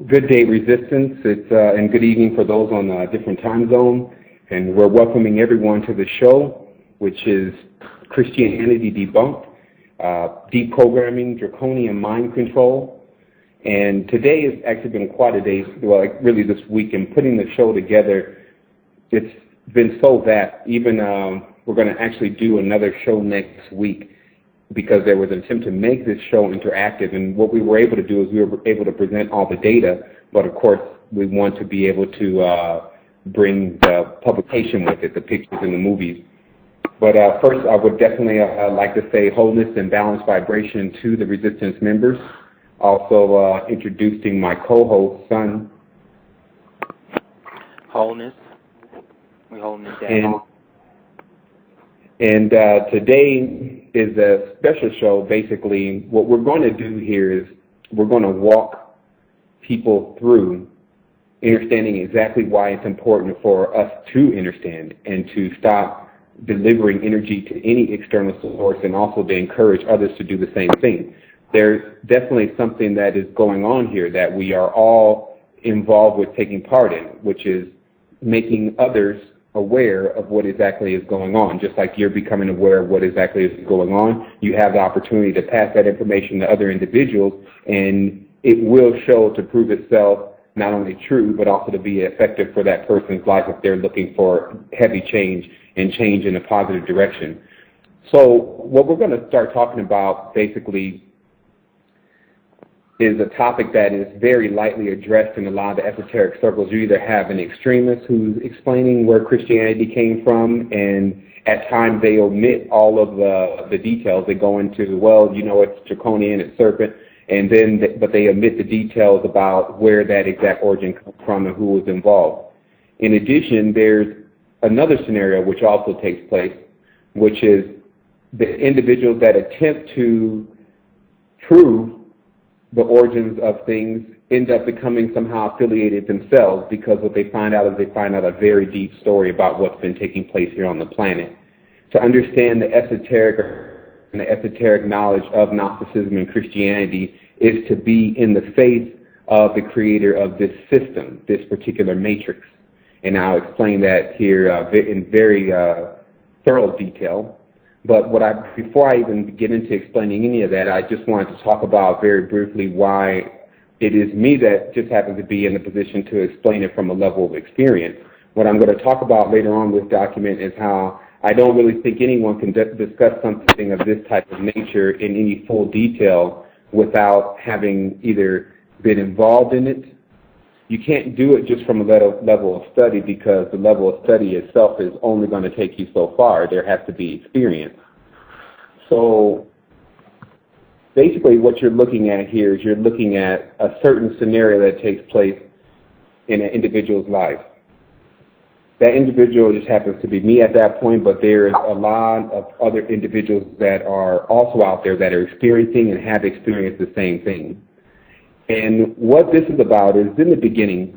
Good day, Resistance. And good evening for those on a different time zone. And we're welcoming everyone to the show, which is Christianity Debunked, Deprogramming Draconian Mind Control. And today has actually been quite a day, well, really this week, in putting the show together. It's been so that even we're going to actually do another show next week, because there was an attempt to make this show interactive, and what we were able to do is we were able to present all the data, but of course we want to be able to bring the publication with it, the pictures and the movies. But first I would definitely like to say wholeness and balanced vibration to the Resistance members. Also introducing my co-host, Son. Wholeness. We holding it down. And today is a special show. Basically, what we're going to do here is we're going to walk people through understanding exactly why it's important for us to understand and to stop delivering energy to any external source, and also to encourage others to do the same thing. There's definitely something that is going on here that we are all involved with taking part in, which is making others aware of what exactly is going on. Just like you're becoming aware of what exactly is going on, you have the opportunity to pass that information to other individuals, and it will show to prove itself not only true, but also to be effective for that person's life if they're looking for heavy change and change in a positive direction. So what we're going to start talking about basically is a topic that is very lightly addressed in a lot of the esoteric circles. You either have an extremist who's explaining where Christianity came from, and at times they omit all of the details. They go into, well, you know, it's draconian, it's serpent, and then but they omit the details about where that exact origin comes from and who was involved. In addition, there's another scenario which also takes place, which is the individuals that attempt to prove the origins of things end up becoming somehow affiliated themselves, because what they find out is they find out a very deep story about what's been taking place here on the planet. To understand the esoteric knowledge of Gnosticism and Christianity is to be in the face of the creator of this system, this particular matrix. And I'll explain that here in very thorough detail. But before I even get into explaining any of that, I just wanted to talk about very briefly why it is me that just happens to be in the position to explain it from a level of experience. What I'm going to talk about later on in this document is how I don't really think anyone can discuss something of this type of nature in any full detail without having either been involved in it. You can't do it just from a level of study, because the level of study itself is only going to take you so far. There has to be experience. So basically what you're looking at here is you're looking at a certain scenario that takes place in an individual's life. That individual just happens to be me at that point, but there's a lot of other individuals that are also out there that are experiencing and have experienced the same thing. And what this is about is, in the beginning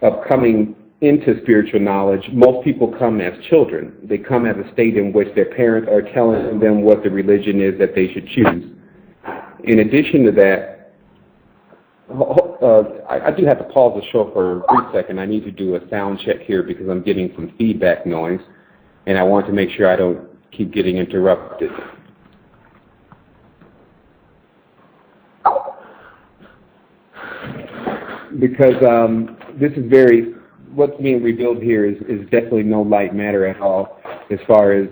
of coming into spiritual knowledge, most people come as children. They come as a state in which their parents are telling them what the religion is that they should choose. In addition to that, I do have to pause the show for a brief second. I need to do a sound check here because I'm getting some feedback noise, and I want to make sure I don't keep getting interrupted. Because this is what's being revealed here is definitely no light matter at all, as far as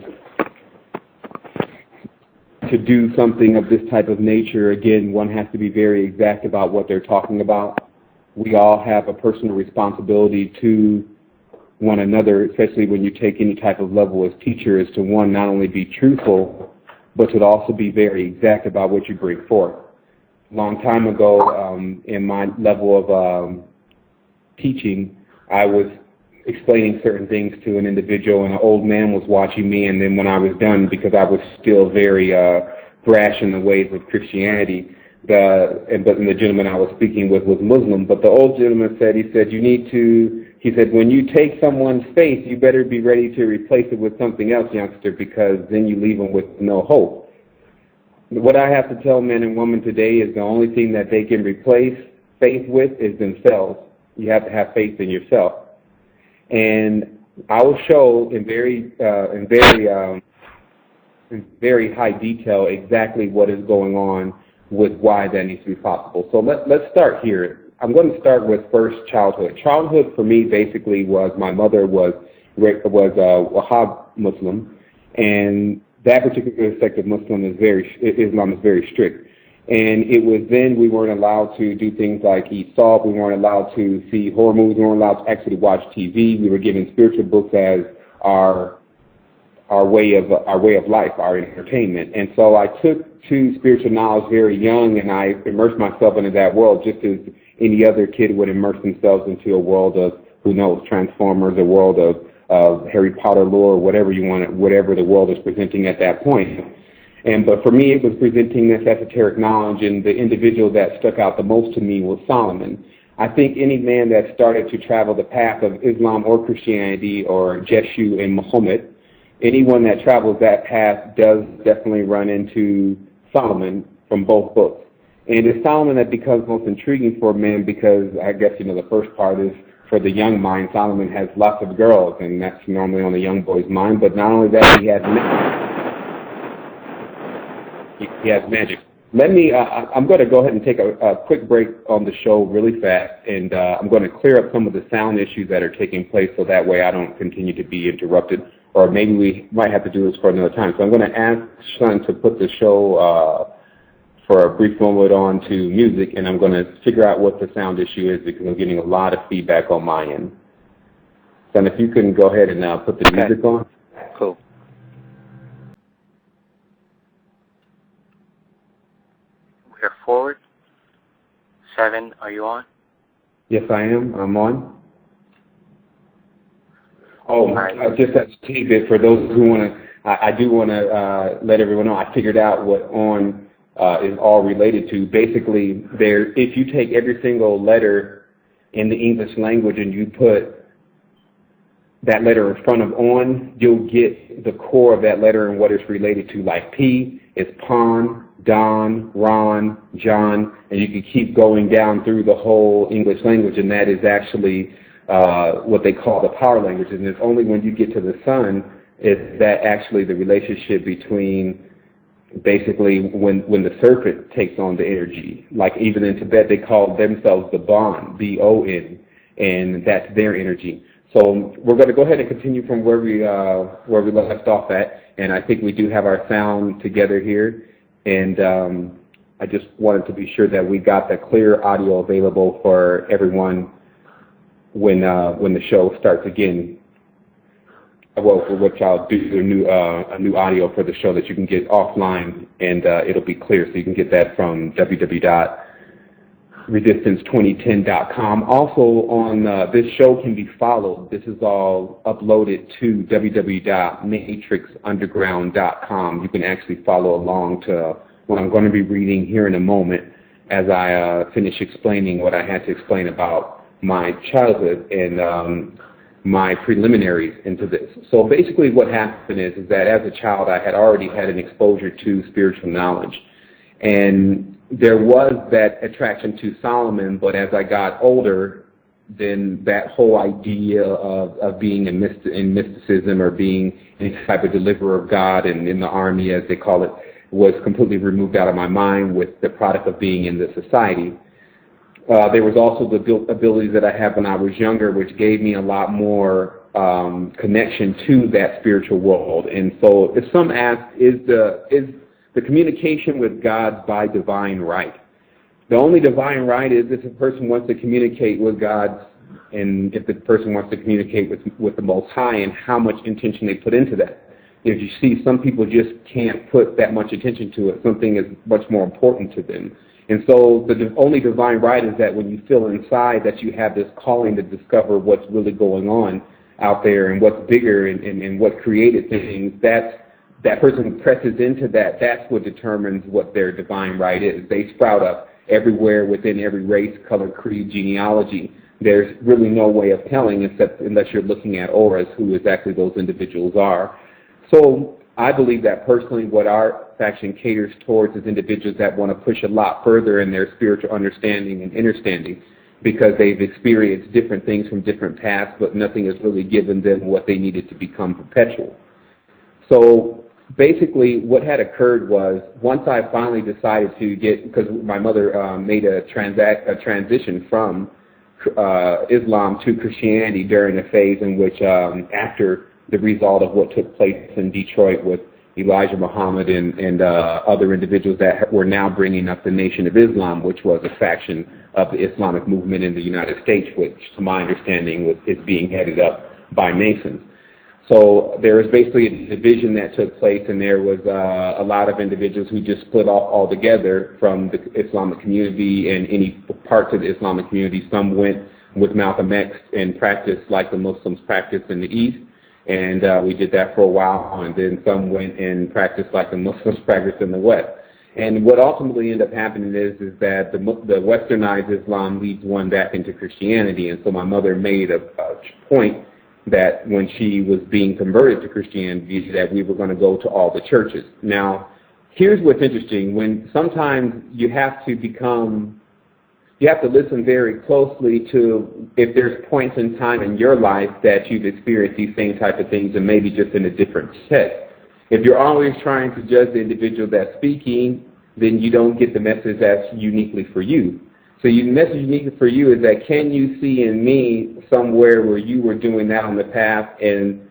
to do something of this type of nature. Again, one has to be very exact about what they're talking about. We all have a personal responsibility to one another, especially when you take any type of level as teacher, is to, one, not only be truthful, but to also be very exact about what you bring forth. A long time ago, in my level of teaching, I was explaining certain things to an individual, and an old man was watching me, and then when I was done, because I was still very brash in the ways of Christianity, but the gentleman I was speaking with was Muslim, but the old gentleman said, he said, when you take someone's faith, you better be ready to replace it with something else, youngster, because then you leave them with no hope. What I have to tell men and women today is the only thing that they can replace faith with is themselves. You have to have faith in yourself. And I will show in very high detail exactly what is going on with why that needs to be possible. So let's start here. I'm going to start with first childhood. Childhood for me basically was my mother was a Wahhab Muslim, and that particular sect of Islam is very strict. And it was then we weren't allowed to do things like eat salt. We weren't allowed to see horror movies. We weren't allowed to actually watch TV. We were given spiritual books as our way of life, our entertainment. And so I took to spiritual knowledge very young, and I immersed myself into that world just as any other kid would immerse themselves into a world of, who knows, Transformers, a world of Harry Potter lore, whatever the world is presenting at that point. But for me, it was presenting this esoteric knowledge, and the individual that stuck out the most to me was Solomon. I think any man that started to travel the path of Islam or Christianity or Jeshu and Muhammad, anyone that travels that path does definitely run into Solomon from both books. And it's Solomon that becomes most intriguing for men because I guess, the first part is for the young mind, Solomon has lots of girls, and that's normally on the young boy's mind. But not only that, he has magic. I'm going to go ahead and take a quick break on the show really fast, and I'm going to clear up some of the sound issues that are taking place so that way I don't continue to be interrupted, or maybe we might have to do this for another time. So I'm going to ask Sean to put the show for a brief moment on to music, and I'm going to figure out what the sound issue is because I'm getting a lot of feedback on my end. Son, if you can go ahead and put the music on. Cool. We're forward. Sevan, are you on? Yes, I am. I'm on. Oh, right. Just as a tidbit for those who want to, I do want to let everyone know I figured out what on is all related to. Basically, if you take every single letter in the English language and you put that letter in front of on, you'll get the core of that letter and what it's related to. Like P is Pon, Don, Ron, John, and you can keep going down through the whole English language, and that is actually what they call the power language. And it's only when you get to the sun is that actually the relationship between basically when the serpent takes on the energy. Like even in Tibet, they call themselves the Bon, B-O-N, and that's their energy. So we're going to go ahead and continue from where we left off at, and I think we do have our sound together here, and I just wanted to be sure that we got the clear audio available for everyone when the show starts again. Well, for which I'll do a new audio for the show that you can get offline, and it'll be clear, so you can get that from www.resistance2010.com. Also, on this show can be followed. This is all uploaded to www.matrixunderground.com. You can actually follow along to what I'm going to be reading here in a moment as I finish explaining what I had to explain about my childhood and my preliminaries into this. So basically what happened is that as a child I had already had an exposure to spiritual knowledge. And there was that attraction to Solomon, but as I got older, then that whole idea of being in mysticism or being any type of deliverer of God and in the army, as they call it, was completely removed out of my mind with the product of being in the society. There was also the abilities that I had when I was younger, which gave me a lot more connection to that spiritual world. And so if some ask, is the communication with God by divine right? The only divine right is if a person wants to communicate with God, and if the person wants to communicate with the Most High, and how much intention they put into that. If you see, some people just can't put that much attention to it. Something is much more important to them. And so the only divine right is that when you feel inside that you have this calling to discover what's really going on out there and what's bigger and what created things, that person presses into that. That's what determines what their divine right is. They sprout up everywhere within every race, color, creed, genealogy. There's really no way of telling unless you're looking at auras who exactly those individuals are. So I believe that personally what our faction caters towards is individuals that want to push a lot further in their spiritual understanding and understanding, because they've experienced different things from different paths, but nothing has really given them what they needed to become perpetual. So basically what had occurred was, once I finally decided to because my mother made a transition from Islam to Christianity during a phase in which, after the result of what took place in Detroit with Elijah Muhammad and other individuals that were now bringing up the Nation of Islam, which was a faction of the Islamic movement in the United States, which, to my understanding, is being headed up by Masons. So there was basically a division that took place, and there was a lot of individuals who just split off altogether from the Islamic community and any parts of the Islamic community. Some went with Malcolm X and practiced like the Muslims practice in the East, and we did that for a while, and then some went and practiced like the Muslims practice in the West. And what ultimately ended up happening is that the westernized Islam leads one back into Christianity, and so my mother made a point that when she was being converted to Christianity, that we were going to go to all the churches. Now, here's what's interesting. When sometimes you have to listen very closely to if there's points in time in your life that you've experienced these same type of things, and maybe just in a different text. If you're always trying to judge the individual that's speaking, then you don't get the message that's uniquely for you. So the message uniquely for you is that, can you see in me somewhere where you were doing that on the path, and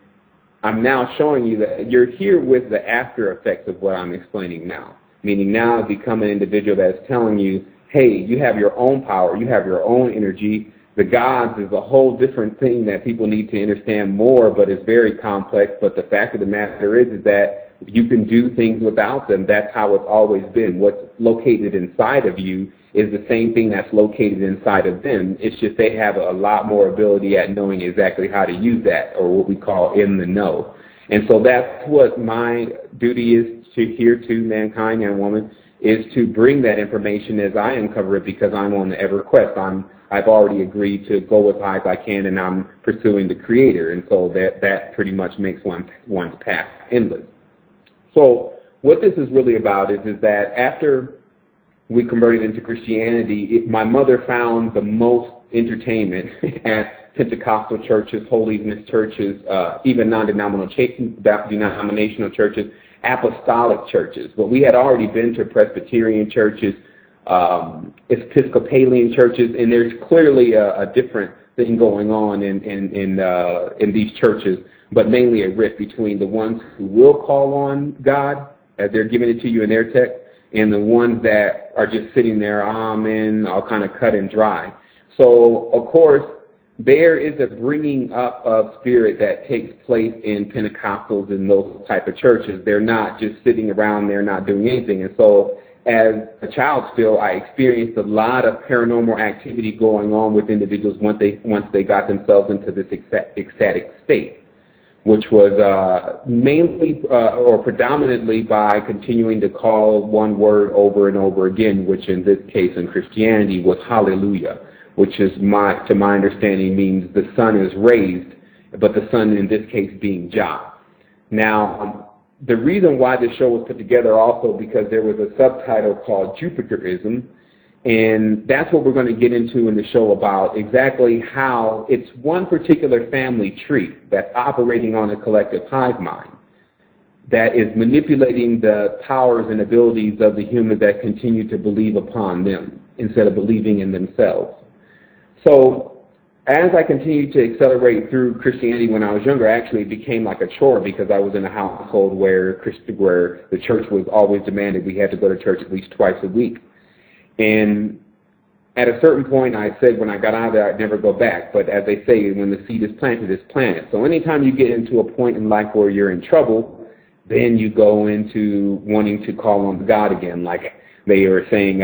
I'm now showing you that you're here with the after effects of what I'm explaining now. Meaning now become an individual that's telling you, hey, you have your own power, you have your own energy. The gods is a whole different thing that people need to understand more, but it's very complex. But the fact of the matter is that you can do things without them. That's how it's always been. What's located inside of you is the same thing that's located inside of them. It's just they have a lot more ability at knowing exactly how to use that, or what we call in the know. And so that's what my duty is here to mankind and woman, is to bring that information as I uncover it, because I'm on the ever quest. I've already agreed to go as high as I can, and I'm pursuing the Creator, and so that pretty much makes one's path endless. So what this is really about is that after we converted into Christianity, my mother found the most entertainment at Pentecostal churches, Holiness churches, even non-denominational churches, apostolic churches. But we had already been to Presbyterian churches, Episcopalian churches, and there's clearly a different thing going on in these churches, but mainly a rift between the ones who will call on God as they're giving it to you in their text, and the ones that are just sitting there, amen, all kind of cut and dry. So, of course, there is a bringing up of spirit that takes place in Pentecostals and those type of churches. They're not just sitting around there not doing anything. And so, as a child still, I experienced a lot of paranormal activity going on with individuals once they got themselves into this ecstatic state, which was mainly or predominantly by continuing to call one word over and over again, which in this case in Christianity was hallelujah, which is to my understanding means the sun is raised, but the sun in this case being Jah. Now, the reason why this show was put together also because there was a subtitle called Jupiterism, and that's what we're going to get into in the show, about exactly how it's one particular family tree that's operating on a collective hive mind that is manipulating the powers and abilities of the humans that continue to believe upon them instead of believing in themselves. So as I continued to accelerate through Christianity when I was younger, actually it became like a chore, because I was in a household where the church was always demanded we had to go to church at least twice a week. And at a certain point, I said when I got out of there, I'd never go back. But as they say, when the seed is planted, it's planted. So anytime you get into a point in life where you're in trouble, then you go into wanting to call on God again. Like they were saying,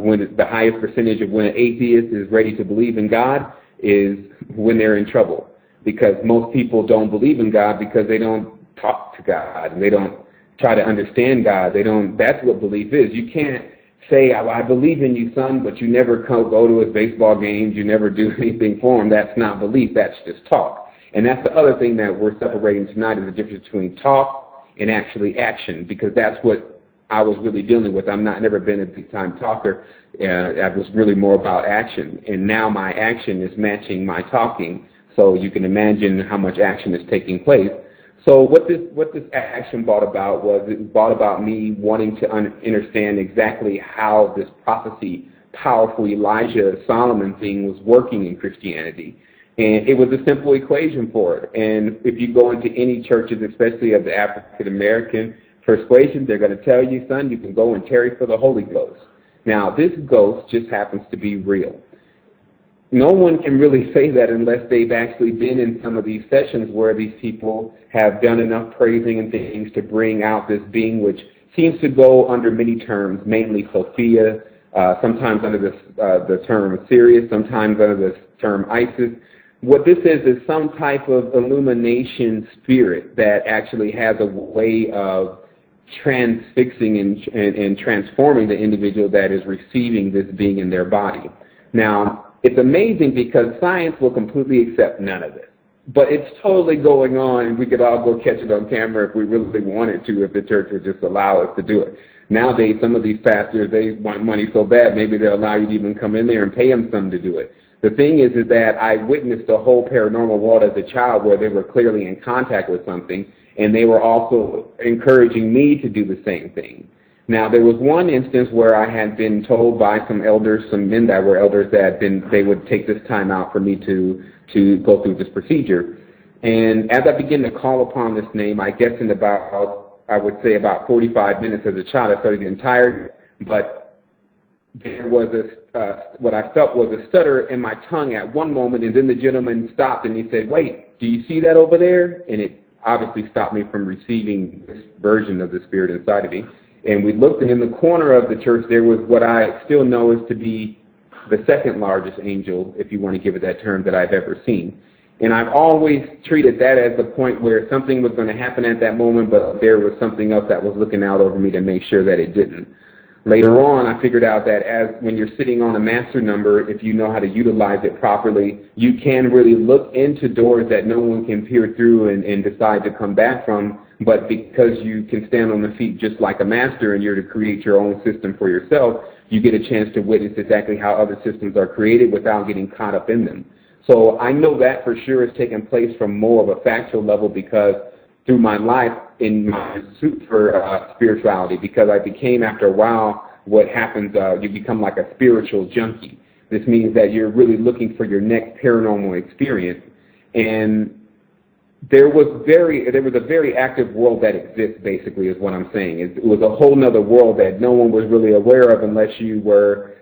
when the highest percentage of when an atheist is ready to believe in God is when they're in trouble. Because most people don't believe in God because they don't talk to God. And they don't try to understand God. That's what belief is. You can't say, I believe in you, son, but you never go to his baseball games, you never do anything for him. That's not belief, that's just talk. And that's the other thing that we're separating tonight, is the difference between talk and actually action, because that's what I was really dealing with. Never been a big time talker. I was really more about action, and now my action is matching my talking. So you can imagine how much action is taking place. So what this action brought about was, it brought about me wanting to understand exactly how this prophecy, powerful Elijah Solomon thing was working in Christianity. And it was a simple equation for it. And if you go into any churches, especially of the African American persuasion, they're going to tell you, son, you can go and tarry for the Holy Ghost. Now, this ghost just happens to be real. No one can really say that unless they've actually been in some of these sessions where these people have done enough praising and things to bring out this being, which seems to go under many terms, mainly Sophia, sometimes under the term Sirius, sometimes under the term Isis. What this is some type of illumination spirit that actually has a way of transfixing and transforming the individual that is receiving this being in their body. Now, it's amazing because science will completely accept none of it. But it's totally going on, and we could all go catch it on camera if we really wanted to, if the church would just allow us to do it. Nowadays, some of these pastors, they want money so bad, maybe they'll allow you to even come in there and pay them some to do it. The thing is that I witnessed the whole paranormal world as a child where they were clearly in contact with something, and they were also encouraging me to do the same thing. Now, there was one instance where I had been told by some elders, some men that were elders, that they would take this time out for me to go through this procedure. And as I began to call upon this name, I guess in about, I would say about 45 minutes as a child, I started getting tired, but there was what I felt was a stutter in my tongue at one moment, and then the gentleman stopped and he said, "Wait, do you see that over there?" And it obviously stopped me from receiving this version of the spirit inside of me. And we looked, and in the corner of the church there was what I still know is to be the second largest angel, if you want to give it that term, that I've ever seen. And I've always treated that as the point where something was going to happen at that moment, but there was something else that was looking out over me to make sure that it didn't. Later on, I figured out that when you're sitting on a master number, if you know how to utilize it properly, you can really look into doors that no one can peer through and decide to come back from. But because you can stand on the feet just like a master and you're to create your own system for yourself, you get a chance to witness exactly how other systems are created without getting caught up in them. So I know that for sure has taken place from more of a factual level, because through my life in my pursuit for spirituality, because I became, after a while, what happens, you become like a spiritual junkie. This means that you're really looking for your next paranormal experience. And there was a very active world that exists, basically, is what I'm saying. It was a whole other world that no one was really aware of unless you were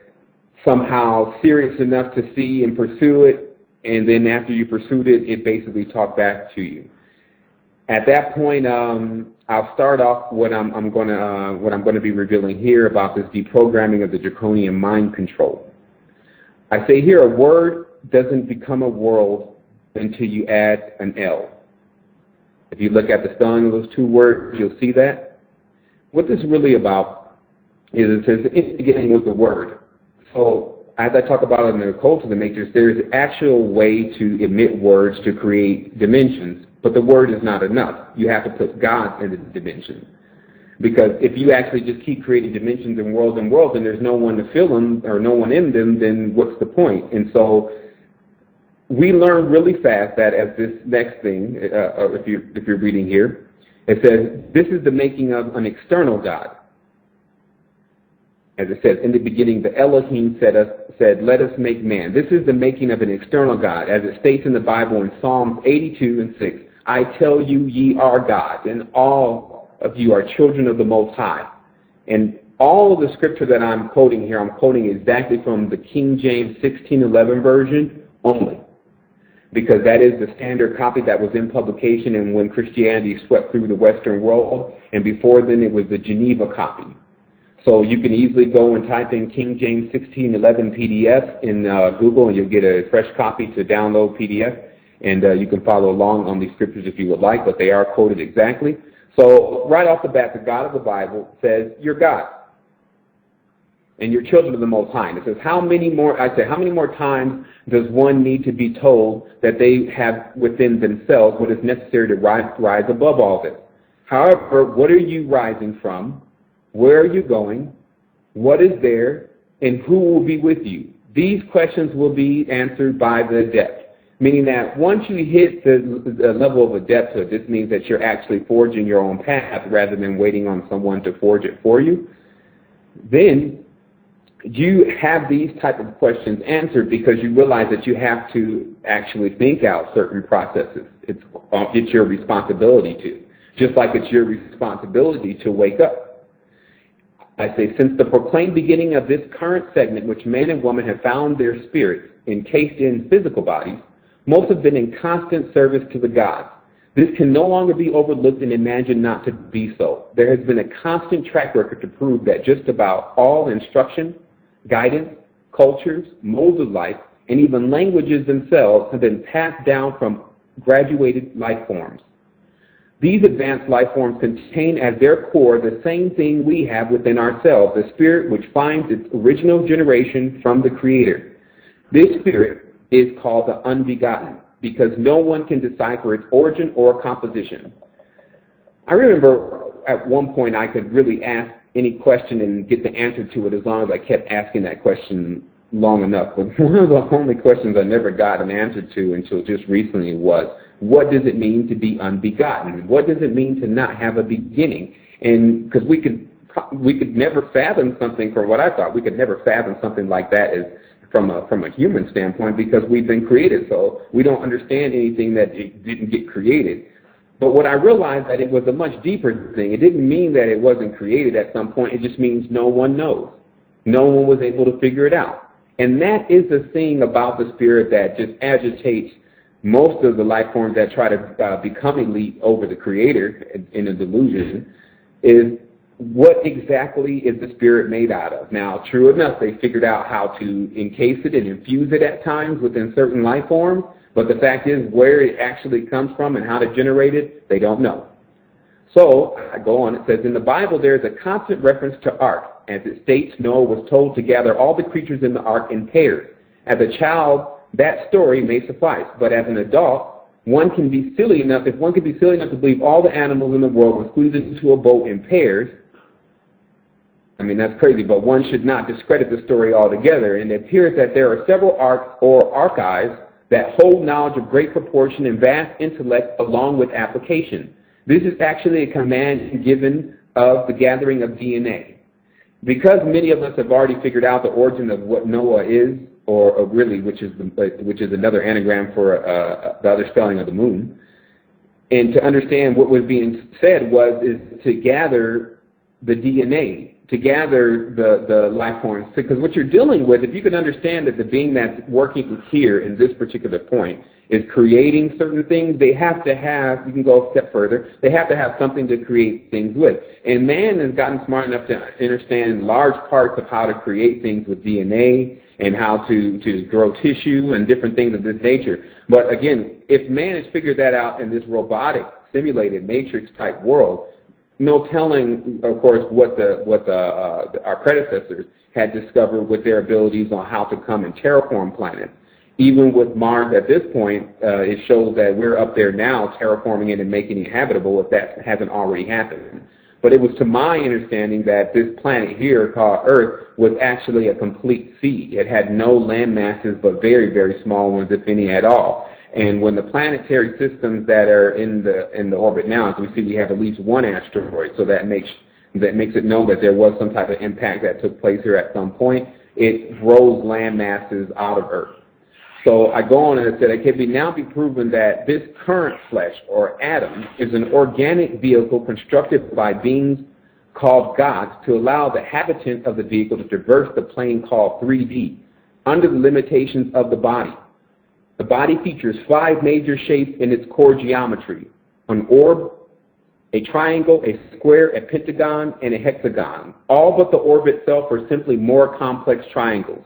somehow serious enough to see and pursue it. And then after you pursued it, it basically talked back to you. At that point, I'll start off what I'm going to be revealing here about this deprogramming of the draconian mind control. I say here, a word doesn't become a world until you add an L. If you look at the spelling of those two words, you'll see that. What this is really about is it says in the beginning was the word. So as I talk about in the occult of the matrix, there's an actual way to emit words to create dimensions. But the word is not enough. You have to put God in the dimension. Because if you actually just keep creating dimensions and worlds and there's no one to fill them or no one in them, then what's the point? And so we learn really fast that as this next thing, if you're reading here, it says, this is the making of an external God. As it says, in the beginning, the Elohim said, let us make man. This is the making of an external God. As it states in the Bible in Psalms 82 and 6, I tell you, ye are gods, and all of you are children of the Most High. And all of the scripture that I'm quoting here, I'm quoting exactly from the King James 1611 version only, because that is the standard copy that was in publication and when Christianity swept through the Western world, and before then it was the Geneva copy. So you can easily go and type in King James 1611 PDF in Google, and you'll get a fresh copy to download PDF, and you can follow along on these scriptures if you would like, but they are quoted exactly. So right off the bat, the God of the Bible says, you're God, and you're children of the Most High. And it says, how many more times does one need to be told that they have within themselves what is necessary to rise above all this? However, what are you rising from? Where are you going? What is there? And who will be with you? These questions will be answered by the adept, meaning that once you hit the level of adepthood, this means that you're actually forging your own path rather than waiting on someone to forge it for you. Then you have these type of questions answered because you realize that you have to actually think out certain processes. It's your responsibility to, just like it's your responsibility to wake up. I say, since the proclaimed beginning of this current segment, which man and woman have found their spirits encased in physical bodies, most have been in constant service to the gods. This can no longer be overlooked and imagined not to be so. There has been a constant track record to prove that just about all instruction, guidance, cultures, modes of life, and even languages themselves have been passed down from graduated life forms. These advanced life forms contain at their core the same thing we have within ourselves, the spirit which finds its original generation from the Creator. This spirit is called the unbegotten because no one can decipher its origin or composition. I remember at one point I could really ask any question and get the answer to it as long as I kept asking that question long enough. But one of the only questions I never got an answer to until just recently was, what does it mean to be unbegotten? What does it mean to not have a beginning? And because we could never fathom something, from what I thought, we could never fathom something like that as from a human standpoint because we've been created, so we don't understand anything that it didn't get created. But what I realized that it was a much deeper thing. It didn't mean that it wasn't created at some point. It just means no one knows. No one was able to figure it out. And that is the thing about the spirit that just agitates most of the life forms that try to become elite over the Creator in a delusion, is what exactly is the spirit made out of? Now, true enough, they figured out how to encase it and infuse it at times within certain life forms, but the fact is where it actually comes from and how to generate it, they don't know. So, I go on, it says, in the Bible there is a constant reference to ark. As it states, Noah was told to gather all the creatures in the ark in pairs. As a child, that story may suffice, but as an adult, if one could be silly enough to believe all the animals in the world were squeezed into a boat in pairs, I mean, that's crazy, but one should not discredit the story altogether. And it appears that there are several arks or archives that hold knowledge of great proportion and vast intellect along with application. This is actually a command given of the gathering of DNA. Because many of us have already figured out the origin of what Noah is, or really, which is another anagram for the other spelling of the moon, and to understand what was being said is to gather the DNA, to gather the life forms. Because what you're dealing with, if you can understand that the being that's working here in this particular point is creating certain things, they have to have, you can go a step further, they have to have something to create things with. And man has gotten smart enough to understand large parts of how to create things with DNA and how to grow tissue and different things of this nature. But again, if man has figured that out in this robotic, simulated, matrix-type world, no telling, of course, what our predecessors had discovered with their abilities on how to come and terraform planets. Even with Mars at this point, it shows that we're up there now terraforming it and making it habitable if that hasn't already happened. But it was to my understanding that this planet here called Earth was actually a complete sea. It had no land masses but very, very small ones, if any at all. And when the planetary systems that are in the orbit now, as we see, we have at least one asteroid, so that makes it known that there was some type of impact that took place here at some point. It rose land masses out of Earth. So I go on and I said, it can now be proven that this current flesh, or atom, is an organic vehicle constructed by beings called gods to allow the habitant of the vehicle to traverse the plane called 3D under the limitations of the body. The body features 5 major shapes in its core geometry: an orb, a triangle, a square, a pentagon, and a hexagon. All but the orb itself are simply more complex triangles.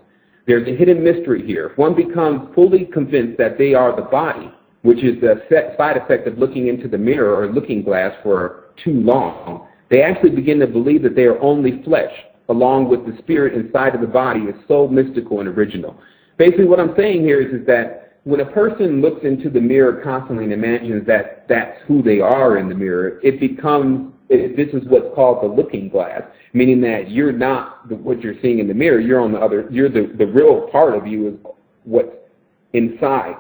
There's a hidden mystery here. If one becomes fully convinced that they are the body, which is the side effect of looking into the mirror or looking glass for too long, they actually begin to believe that they are only flesh, along with the spirit inside of the body is so mystical and original. Basically what I'm saying here is that when a person looks into the mirror constantly and imagines that that's who they are in the mirror, this is what's called the looking glass, meaning that you're not what you're seeing in the mirror. You're on the other. You're the real part of you is what's inside.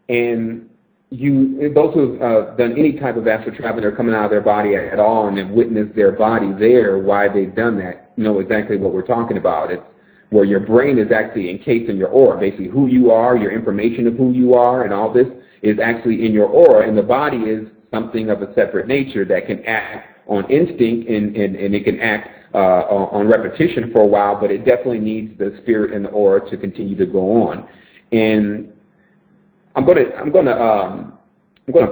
And those who've done any type of astral traveling or coming out of their body at all and have witnessed their body there, why they've done that, know exactly what we're talking about. It's where your brain is actually encased in your aura. Basically, who you are, your information of who you are, and all this is actually in your aura, and the body is something of a separate nature that can act on instinct and it can act on repetition for a while, but it definitely needs the spirit and the aura to continue to go on. And I'm going to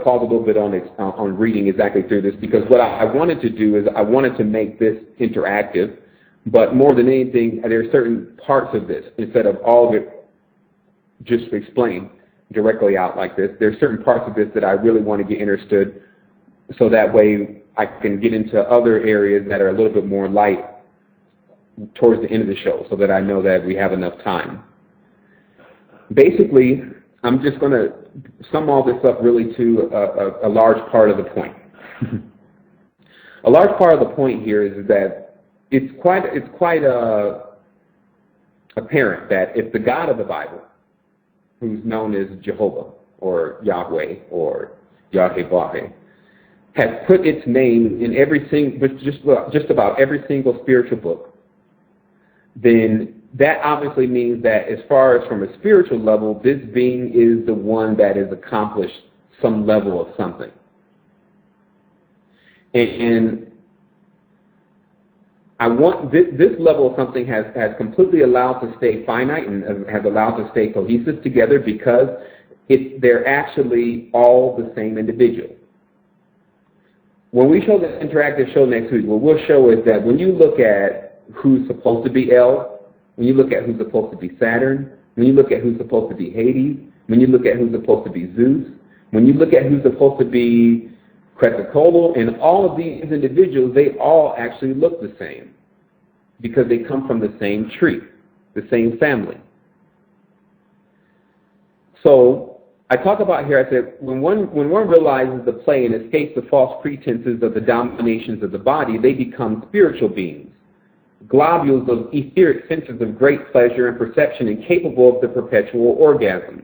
pause a little bit on reading exactly through this, because what I wanted to do is I wanted to make this interactive, but more than anything, there are certain parts of this, instead of all of it just explained directly out like this, there are certain parts of this that I really want to get understood, so that way I can get into other areas that are a little bit more light towards the end of the show, so that I know that we have enough time. Basically, I'm just going to sum all this up really to a large part of the point. A large part of the point here is that it's quite apparent that if the God of the Bible, who's known as Jehovah or Yahweh or Yahweh, has put its name in just about every single spiritual book, then that obviously means that as far as from a spiritual level, this being is the one that has accomplished some level of something. And I want this level of something has completely allowed to stay finite and has allowed to stay cohesive together, because they're actually all the same individual. When we show the interactive show next week, what we'll show is that when you look at who's supposed to be El, when you look at who's supposed to be Saturn, when you look at who's supposed to be Hades, when you look at who's supposed to be Zeus, when you look at who's supposed to be Quetzalcoatl, and all of these individuals, they all actually look the same, because they come from the same tree, the same family. So I talk about here, I said, when one realizes the play and escapes the false pretenses of the dominations of the body, they become spiritual beings, globules of etheric centers of great pleasure and perception, and capable of the perpetual orgasm.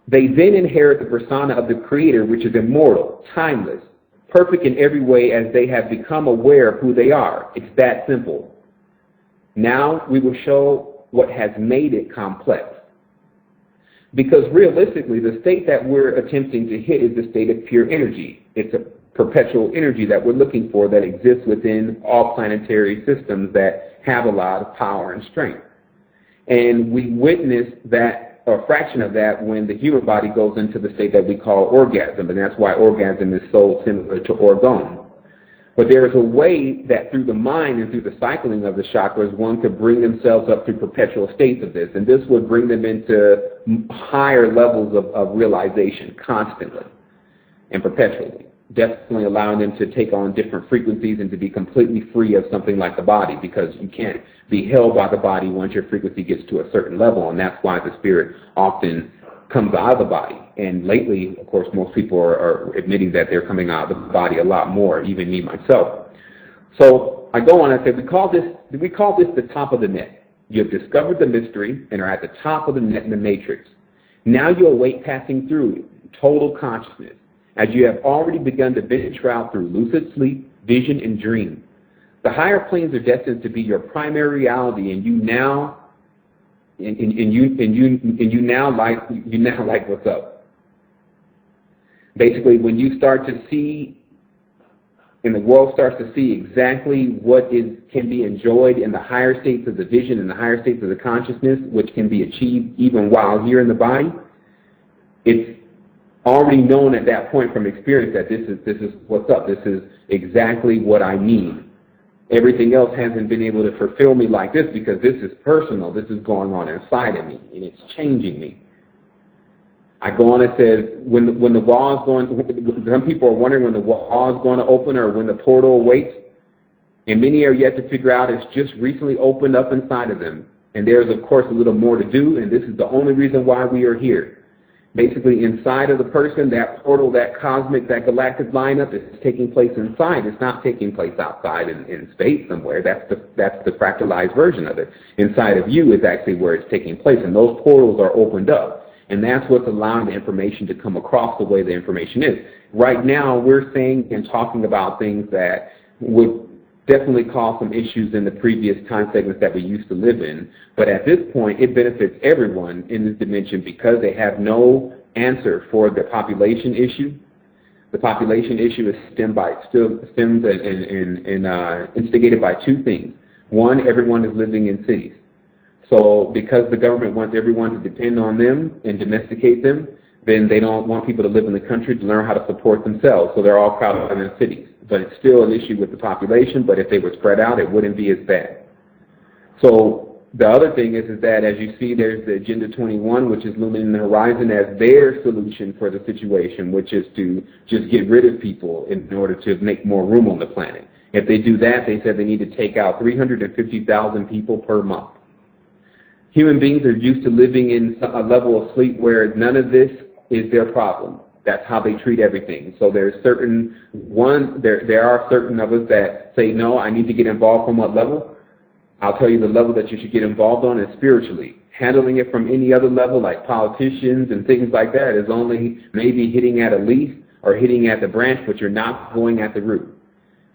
They then inherit the persona of the Creator, which is immortal, timeless, perfect in every way, as they have become aware of who they are. It's that simple. Now we will show what has made it complex. Because realistically, the state that we're attempting to hit is the state of pure energy. It's a perpetual energy that we're looking for that exists within all planetary systems that have a lot of power and strength. And we witness that, or a fraction of that, when the human body goes into the state that we call orgasm, and that's why orgasm is so similar to orgasm. But there is a way that through the mind and through the cycling of the chakras, one could bring themselves up through perpetual states of this, and this would bring them into higher levels of realization constantly and perpetually, definitely allowing them to take on different frequencies and to be completely free of something like the body, because you can't be held by the body once your frequency gets to a certain level, and that's why the spirit often comes out of the body. And lately, of course, most people are admitting that they're coming out of the body a lot more, even me myself. So I go on and say, we call this the top of the net. You have discovered the mystery and are at the top of the net in the matrix. Now you await passing through total consciousness, as you have already begun to venture out through lucid sleep, vision, and dream. The higher planes are destined to be your primary reality, and you now like what's up. Basically, when you start to see, and the world starts to see exactly what can be enjoyed in the higher states of the vision and the higher states of the consciousness, which can be achieved even while here in the body, it's already known at that point from experience that this is what's up. This is exactly what I need. Everything else hasn't been able to fulfill me like this, because this is personal. This is going on inside of me, and it's changing me. I go on and say, when the wall is going, some people are wondering when the wall is going to open or when the portal awaits, and many are yet to figure out it's just recently opened up inside of them, And there's, of course, a little more to do, and this is the only reason why we are here. Basically, inside of the person, that portal, that cosmic, that galactic lineup is taking place inside. It's not taking place outside in space somewhere. That's the fractalized version of it. Inside of you is actually where it's taking place, and those portals are opened up. And that's what's allowing the information to come across the way the information is. Right now, we're saying and talking about things that would definitely cause some issues in the previous time segments that we used to live in. But at this point, it benefits everyone in this dimension because they have no answer for the population issue. The population issue is instigated by two things. One, everyone is living in cities. So because the government wants everyone to depend on them and domesticate them, then they don't want people to live in the country to learn how to support themselves. So they're all crowded in cities. But it's still an issue with the population, but if they were spread out, it wouldn't be as bad. So the other thing is that, as you see, there's the Agenda 21, which is looming in the horizon as their solution for the situation, which is to just get rid of people in order to make more room on the planet. If they do that, they said they need to take out 350,000 people per month. Human beings are used to living in a level of sleep where none of this is their problem. That's how they treat everything. So there are certain of us that say, no, I need to get involved from what level? I'll tell you the level that you should get involved on is spiritually. Handling it from any other level, like politicians and things like that, is only maybe hitting at a leaf or hitting at the branch, but you're not going at the root.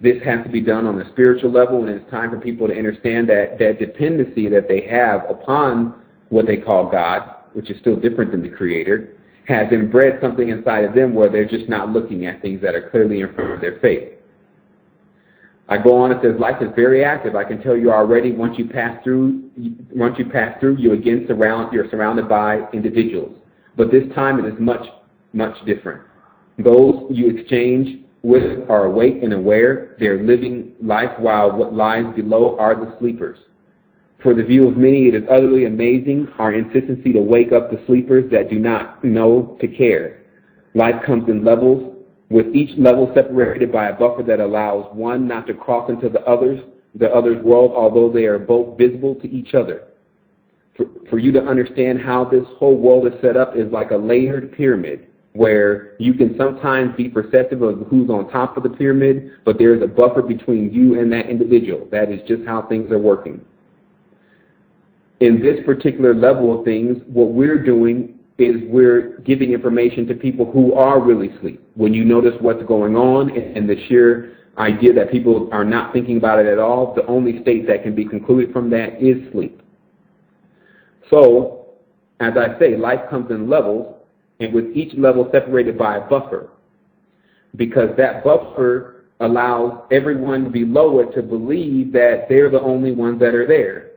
This has to be done on a spiritual level, and it's time for people to understand that dependency that they have upon what they call God, which is still different than the Creator, has inbred something inside of them where they're just not looking at things that are clearly in front of their face. I go on, it says life is very active. I can tell you already, once you pass through, you're surrounded by individuals. But this time it is much, much different. Those you exchange with are awake and aware. They're living life, while what lies below are the sleepers. For the view of many, it is utterly amazing, our insistency to wake up the sleepers that do not know to care. Life comes in levels, with each level separated by a buffer that allows one not to cross into the other's world, although they are both visible to each other. For you to understand how this whole world is set up is like a layered pyramid, where you can sometimes be perceptive of who's on top of the pyramid, but there's a buffer between you and that individual. That is just how things are working. In this particular level of things, what we're doing is we're giving information to people who are really asleep. When you notice what's going on and the sheer idea that people are not thinking about it at all, the only state that can be concluded from that is sleep. So, as I say, life comes in levels, and with each level separated by a buffer, because that buffer allows everyone below it to believe that they're the only ones that are there.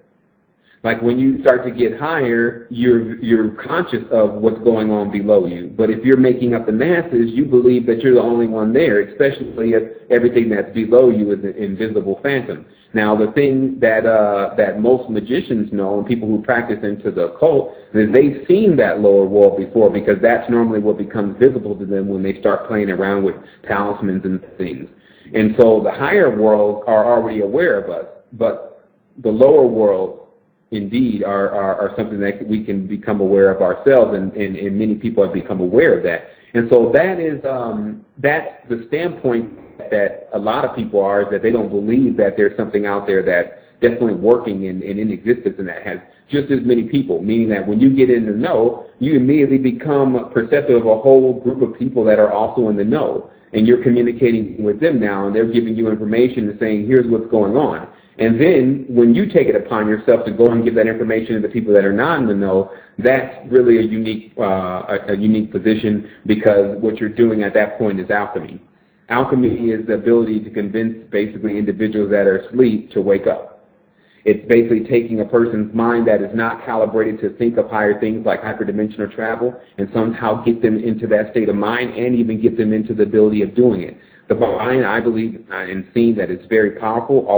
Like when you start to get higher, you're conscious of what's going on below you. But if you're making up the masses, you believe that you're the only one there, especially if everything that's below you is an invisible phantom. Now, the thing that most magicians know and people who practice into the occult is they've seen that lower world before, because that's normally what becomes visible to them when they start playing around with talismans and things. And so the higher worlds are already aware of us, but the lower worlds indeed are something that we can become aware of ourselves, and many people have become aware of that. And so that's the standpoint that a lot of people are, is that they don't believe that there's something out there that's definitely working and in existence, and that has just as many people, meaning that when you get in the know, you immediately become perceptive of a whole group of people that are also in the know, and you're communicating with them now, and they're giving you information and saying, here's what's going on. And then when you take it upon yourself to go and give that information to the people that are not in the know, that's really a unique position, because what you're doing at that point is alchemy. Alchemy is the ability to convince basically individuals that are asleep to wake up. It's basically taking a person's mind that is not calibrated to think of higher things like hyperdimensional travel and somehow get them into that state of mind, and even get them into the ability of doing it. The mind, I believe, and seen that it's very powerful. A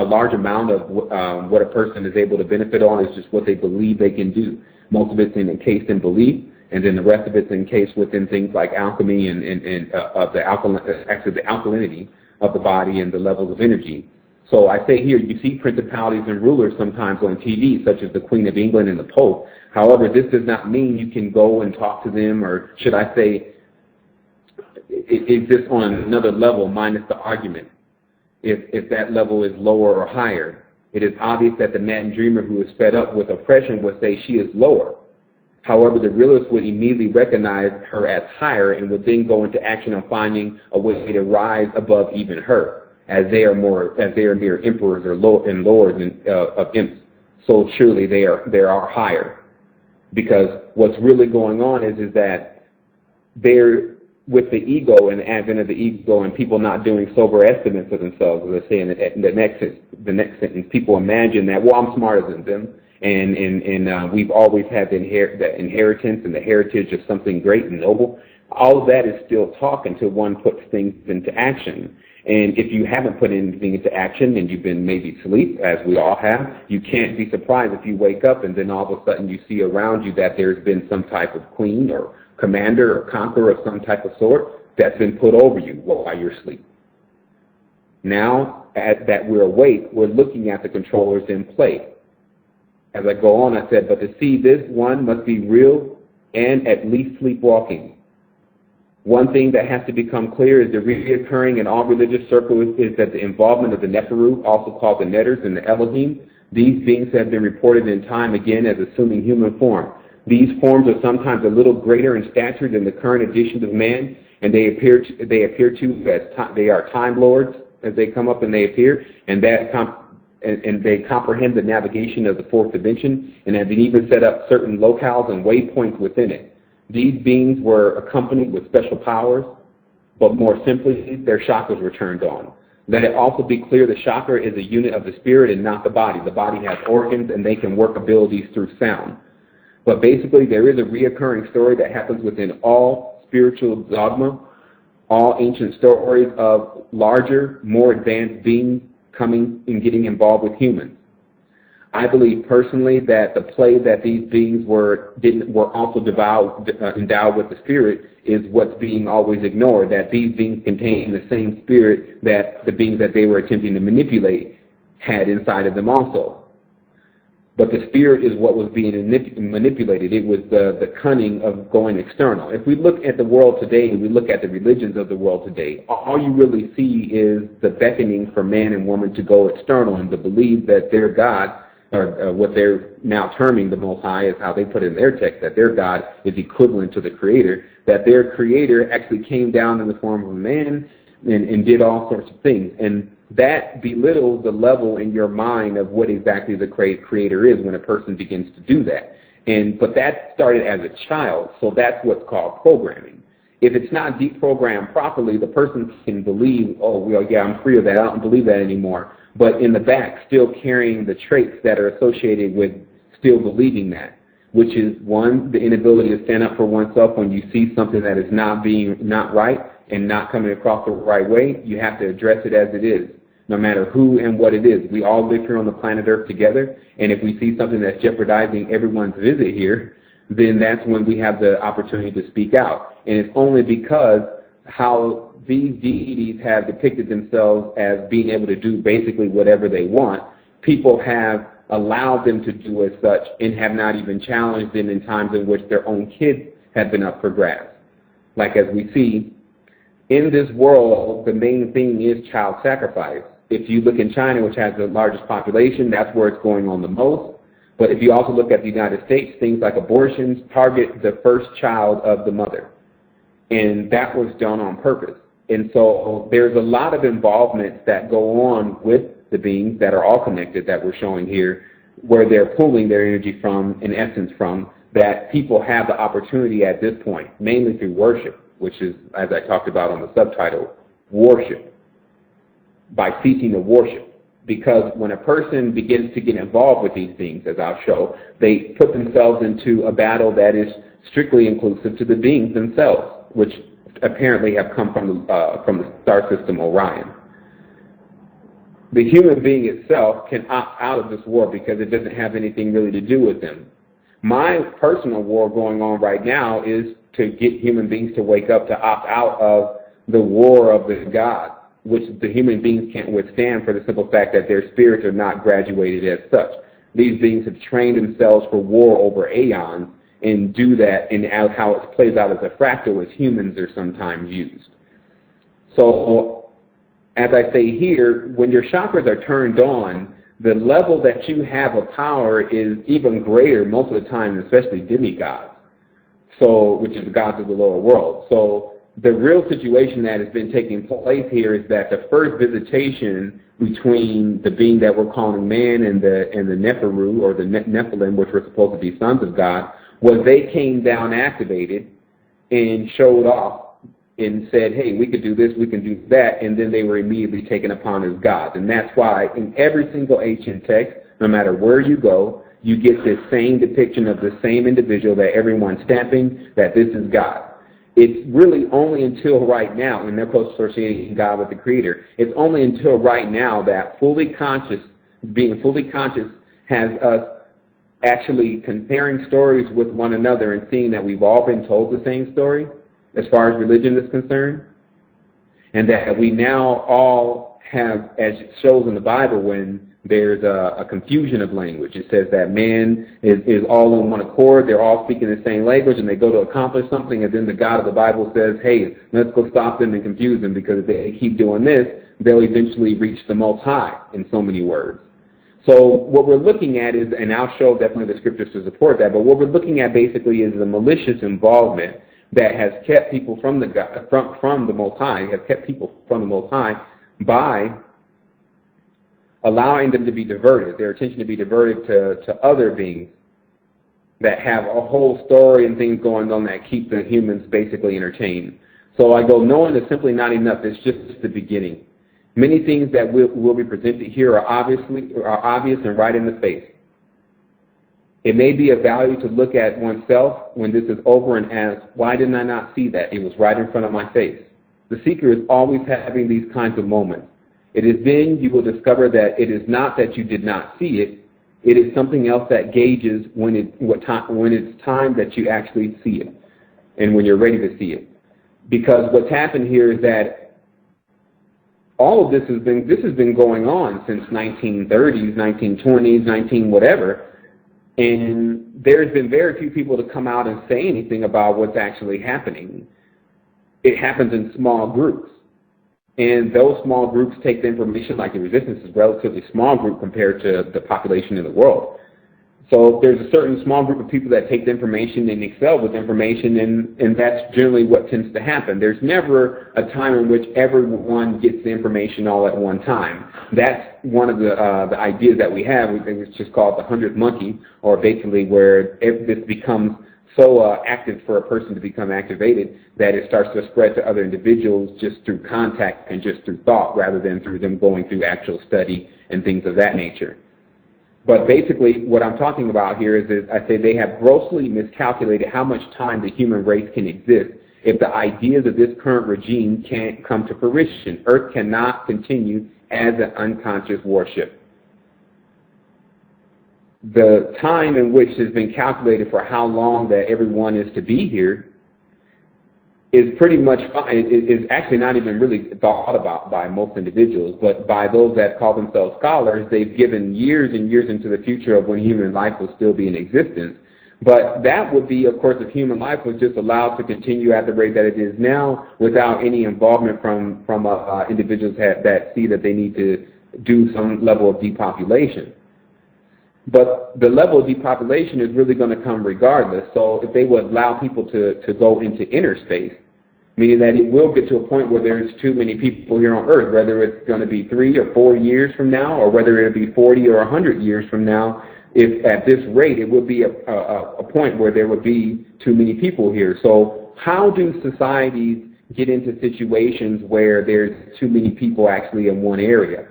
large amount of what a person is able to benefit on is just what they believe they can do. Most of it's encased in belief, and then the rest of it's encased within things like alchemy and the alkalinity of the body and the levels of energy. So I say here, you see principalities and rulers sometimes on TV, such as the Queen of England and the Pope. However, this does not mean you can go and talk to them, or should I say, it exists on another level minus the argument. If that level is lower or higher, it is obvious that the mad dreamer who is fed up with oppression would say she is lower. However, the realist would immediately recognize her as higher and would then go into action on finding a way to rise above even her, as they are mere emperors or lords of imps. So surely they are higher, because what's really going on is that they're with the ego and the advent of the ego and people not doing sober estimates of themselves. As I say in the next sentence, people imagine that, well, I'm smarter than them, and we've always had the inheritance and the heritage of something great and noble. All of that is still talk until one puts things into action. And if you haven't put anything into action and you've been maybe asleep, as we all have, you can't be surprised if you wake up and then all of a sudden you see around you that there's been some type of queen or commander or conqueror of some type of sort that's been put over you while you're asleep. Now that we're awake, we're looking at the controllers in play. As I go on, I said, but to see this, one must be real and at least sleepwalking. One thing that has to become clear is the reoccurring in all religious circles is that the involvement of the Neferu, also called the Netters and the Elohim, these beings have been reported in time again as assuming human form. These forms are sometimes a little greater in stature than the current edition of man, and they appear to as they are time lords as they come up and they appear, and they comprehend the navigation of the fourth dimension, and have even set up certain locales and waypoints within it. These beings were accompanied with special powers, but more simply, their chakras were turned on. Let it also be clear the chakra is a unit of the spirit and not the body. The body has organs and they can work abilities through sound. But basically, there is a reoccurring story that happens within all spiritual dogma, all ancient stories of larger, more advanced beings coming and getting involved with humans. I believe personally that the play that these beings were also endowed with the spirit is what's being always ignored, that these beings contain the same spirit that the beings that they were attempting to manipulate had inside of them also. But the spirit is what was being manipulated. It was the cunning of going external. If we look at the world today and we look at the religions of the world today, all you really see is the beckoning for man and woman to go external and to believe that their God, or what they're now terming the Most High, is how they put it in their text, that their God is equivalent to the Creator, that their Creator actually came down in the form of a man and did all sorts of things. And that belittles the level in your mind of what exactly the Creator is when a person begins to do that. But that started as a child, so that's what's called programming. If it's not deprogrammed properly, the person can believe, oh, well, yeah, I'm free of that, I don't believe that anymore. But in the back, still carrying the traits that are associated with still believing that, which is, one, the inability to stand up for oneself when you see something that is not right and not coming across the right way. You have to address it as it is, no matter who and what it is. We all live here on the planet Earth together, and if we see something that's jeopardizing everyone's visit here, then that's when we have the opportunity to speak out. And it's only because how these deities have depicted themselves as being able to do basically whatever they want, people have allowed them to do as such and have not even challenged them in times in which their own kids have been up for grabs. Like as we see, in this world, the main thing is child sacrifice. If you look in China, which has the largest population, that's where it's going on the most. But if you also look at the United States, things like abortions target the first child of the mother. And that was done on purpose. And so there's a lot of involvements that go on with the beings that are all connected that we're showing here, where they're pulling their energy from, in essence from, that people have the opportunity at this point, mainly through worship, which is, as I talked about on the subtitle, worship, by ceasing to worship. Because when a person begins to get involved with these beings, as I'll show, they put themselves into a battle that is strictly inclusive to the beings themselves, which apparently have come from the star system Orion. The human being itself can opt out of this war because it doesn't have anything really to do with them. My personal war going on right now is to get human beings to wake up, to opt out of the war of the God, which the human beings can't withstand for the simple fact that their spirits are not graduated as such. These beings have trained themselves for war over aeons and do that, and how it plays out as a fractal as humans are sometimes used. So, as I say here, when your chakras are turned on, the level that you have of power is even greater most of the time, especially demigods, so, which is the gods of the lower world. So the real situation that has been taking place here is that the first visitation between the being that we're calling man and the Neferu, or the Nephilim, which were supposed to be sons of God, was they came down activated and showed off and said, hey, we could do this, we can do that, and then they were immediately taken upon as gods. And that's why in every single ancient text, no matter where you go, you get this same depiction of the same individual that everyone's stamping that this is God. It's really only until right now, and they're close associating God with the Creator, it's only until right now that being fully conscious has us actually comparing stories with one another and seeing that we've all been told the same story as far as religion is concerned, and that we now all have, as it shows in the Bible, when there's a confusion of language. It says that man is all on one accord, they're all speaking the same language, and they go to accomplish something, and then the God of the Bible says, hey, let's go stop them and confuse them, because if they keep doing this, they'll eventually reach the Most High, in so many words. So what we're looking at is, and I'll show definitely the scriptures to support that, but what we're looking at basically is the malicious involvement that has kept people from the Most High, has kept people from the Most High by allowing them to be diverted, their attention to be diverted to other beings that have a whole story and things going on that keep the humans basically entertained. So I go, knowing is simply not enough. It's just the beginning. Many things that will be presented here are obvious and right in the face. It may be of value to look at oneself when this is over and ask, why didn't I not see that? It was right in front of my face. The seeker is always having these kinds of moments. It is then you will discover that it is not that you did not see it. It is something else that gauges when it's time that you actually see it and when you're ready to see it. Because what's happened here is that all of this has been going on since 1930s, 1920s, 19 whatever, and there's been very few people to come out and say anything about what's actually happening. It happens in small groups. And those small groups take the information, like the resistance is a relatively small group compared to the population in the world. So there's a certain small group of people that take the information and excel with information, and that's generally what tends to happen. There's never a time in which everyone gets the information all at one time. That's one of the ideas that we have. We think it's just called the 100th monkey, or basically where this becomes so active for a person to become activated that it starts to spread to other individuals just through contact and just through thought rather than through them going through actual study and things of that nature. But basically what I'm talking about here is I say they have grossly miscalculated how much time the human race can exist if the ideas of this current regime can't come to fruition. Earth cannot continue as an unconscious warship. The time in which has been calculated for how long that everyone is to be here is pretty much is actually not even really thought about by most individuals, but by those that call themselves scholars, they've given years and years into the future of when human life will still be in existence. But that would be, of course, if human life was just allowed to continue at the rate that it is now without any involvement from individuals that see that they need to do some level of depopulation. But the level of depopulation is really going to come regardless. So if they would allow people to go into inner space, meaning that it will get to a point where there's too many people here on Earth, whether it's going to be 3 or 4 years from now, or whether it'll be 40 or 100 years from now, if at this rate it would be a point where there would be too many people here. So how do societies get into situations where there's too many people actually in one area?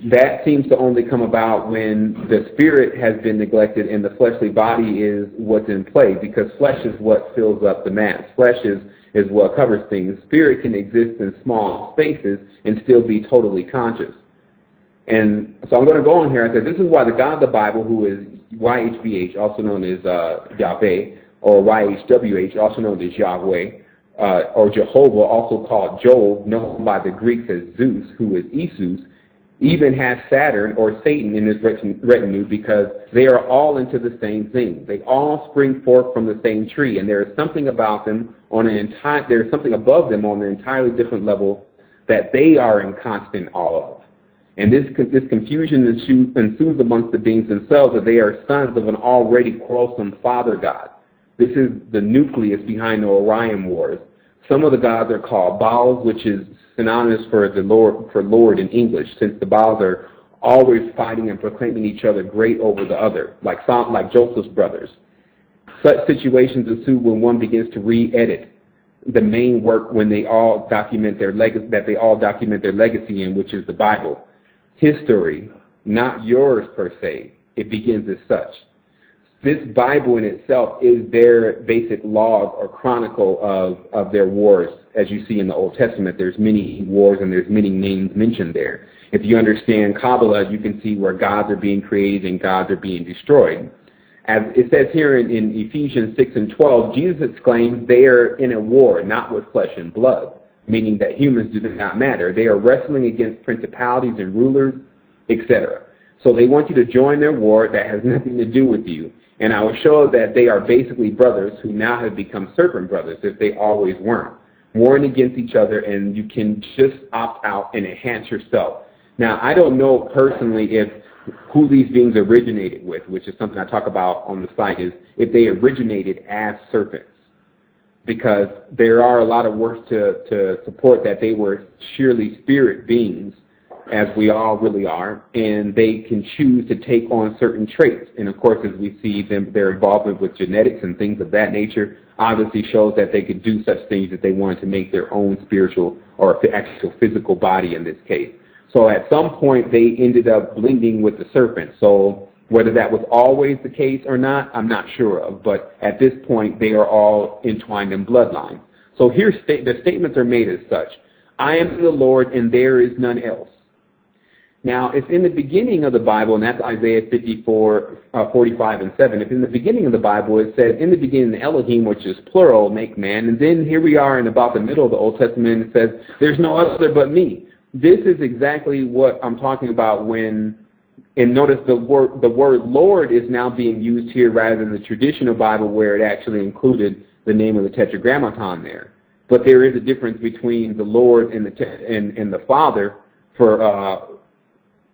That seems to only come about when the spirit has been neglected and the fleshly body is what's in play, because flesh is what fills up the mass. Flesh is what covers things. Spirit can exist in small spaces and still be totally conscious. And so I'm going to go on here and say this is why the God of the Bible, who is YHVH, also known as Yahweh, or YHWH, also known as Yahweh, or Jehovah, also called Jove, known by the Greeks as Zeus, who is Esus, even has Saturn or Satan in his retinue, because they are all into the same thing. They all spring forth from the same tree, and there is something about them there's something above them on an entirely different level that they are in constant awe of. And this confusion ensues amongst the beings themselves, that they are sons of an already quarrelsome father god. This is the nucleus behind the Orion Wars. Some of the gods are called Baals, which is synonymous for Lord in English, since the Baals are always fighting and proclaiming each other great over the other, like Joseph's brothers. Such situations ensue when one begins to re-edit the main work when they all document their legacy, in, which is the Bible. His story, not yours per se. It begins as such. This Bible in itself is their basic log or chronicle of their wars. As you see in the Old Testament, there's many wars and there's many names mentioned there. If you understand Kabbalah, you can see where gods are being created and gods are being destroyed. As it says here in Ephesians 6 and 12, Jesus exclaims they are in a war, not with flesh and blood, meaning that humans do not matter. They are wrestling against principalities and rulers, etc. So they want you to join their war that has nothing to do with you. And I will show that they are basically brothers who now have become serpent brothers if they always weren't, warring against each other, and you can just opt out and enhance yourself. Now, I don't know personally who these beings originated with, which is something I talk about on the site, is if they originated as serpents. Because there are a lot of works to support that they were sheerly spirit beings, as we all really are, and they can choose to take on certain traits. And of course, as we see their involvement with genetics and things of that nature obviously shows that they could do such things if they wanted to make their own spiritual or actual physical body in this case. So at some point, they ended up blending with the serpent. So whether that was always the case or not, I'm not sure of. But at this point, they are all entwined in bloodline. So here the statements are made as such. I am the Lord, and there is none else. Now, if in the beginning of the Bible, and that's Isaiah 54, 45 and 7, if in the beginning of the Bible it said, in the beginning, Elohim, which is plural, make man, and then here we are in about the middle of the Old Testament, it says, there's no other but me. This is exactly what I'm talking about when, and notice the word Lord is now being used here rather than the traditional Bible where it actually included the name of the Tetragrammaton there. But there is a difference between the Lord and the Father for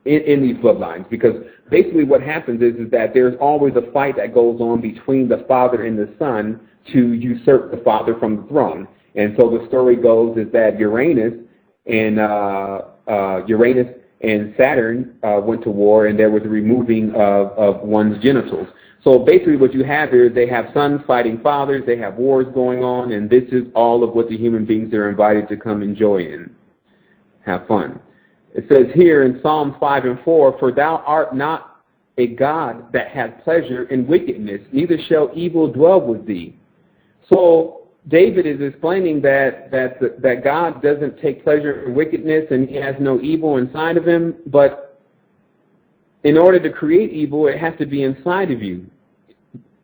in these bloodlines, because basically what happens is that there's always a fight that goes on between the Father and the Son to usurp the Father from the throne. And so the story goes is that Uranus and Saturn went to war, and there was a removing of one's genitals. So basically what you have here is they have sons fighting fathers, they have wars going on, and this is all of what the human beings are invited to come enjoy and have fun. It says here in Psalm 5 and 4, for thou art not a God that has pleasure in wickedness, neither shall evil dwell with thee. So David is explaining that God doesn't take pleasure in wickedness and he has no evil inside of him, but in order to create evil, it has to be inside of you.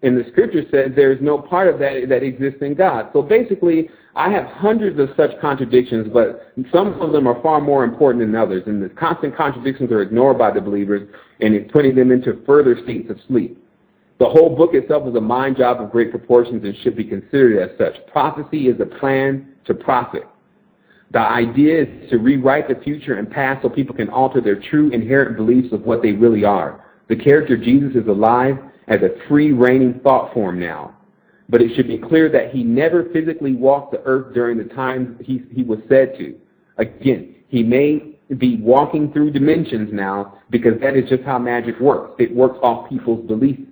And the scripture says there is no part of that exists in God. So basically, I have hundreds of such contradictions, but some of them are far more important than others. And the constant contradictions are ignored by the believers, and it's putting them into further states of sleep. The whole book itself is a mind job of great proportions and should be considered as such. Prophecy is a plan to profit. The idea is to rewrite the future and past so people can alter their true inherent beliefs of what they really are. The character Jesus is alive as a free reigning thought form now. But it should be clear that he never physically walked the earth during the time he was said to. Again, he may be walking through dimensions now because that is just how magic works. It works off people's beliefs.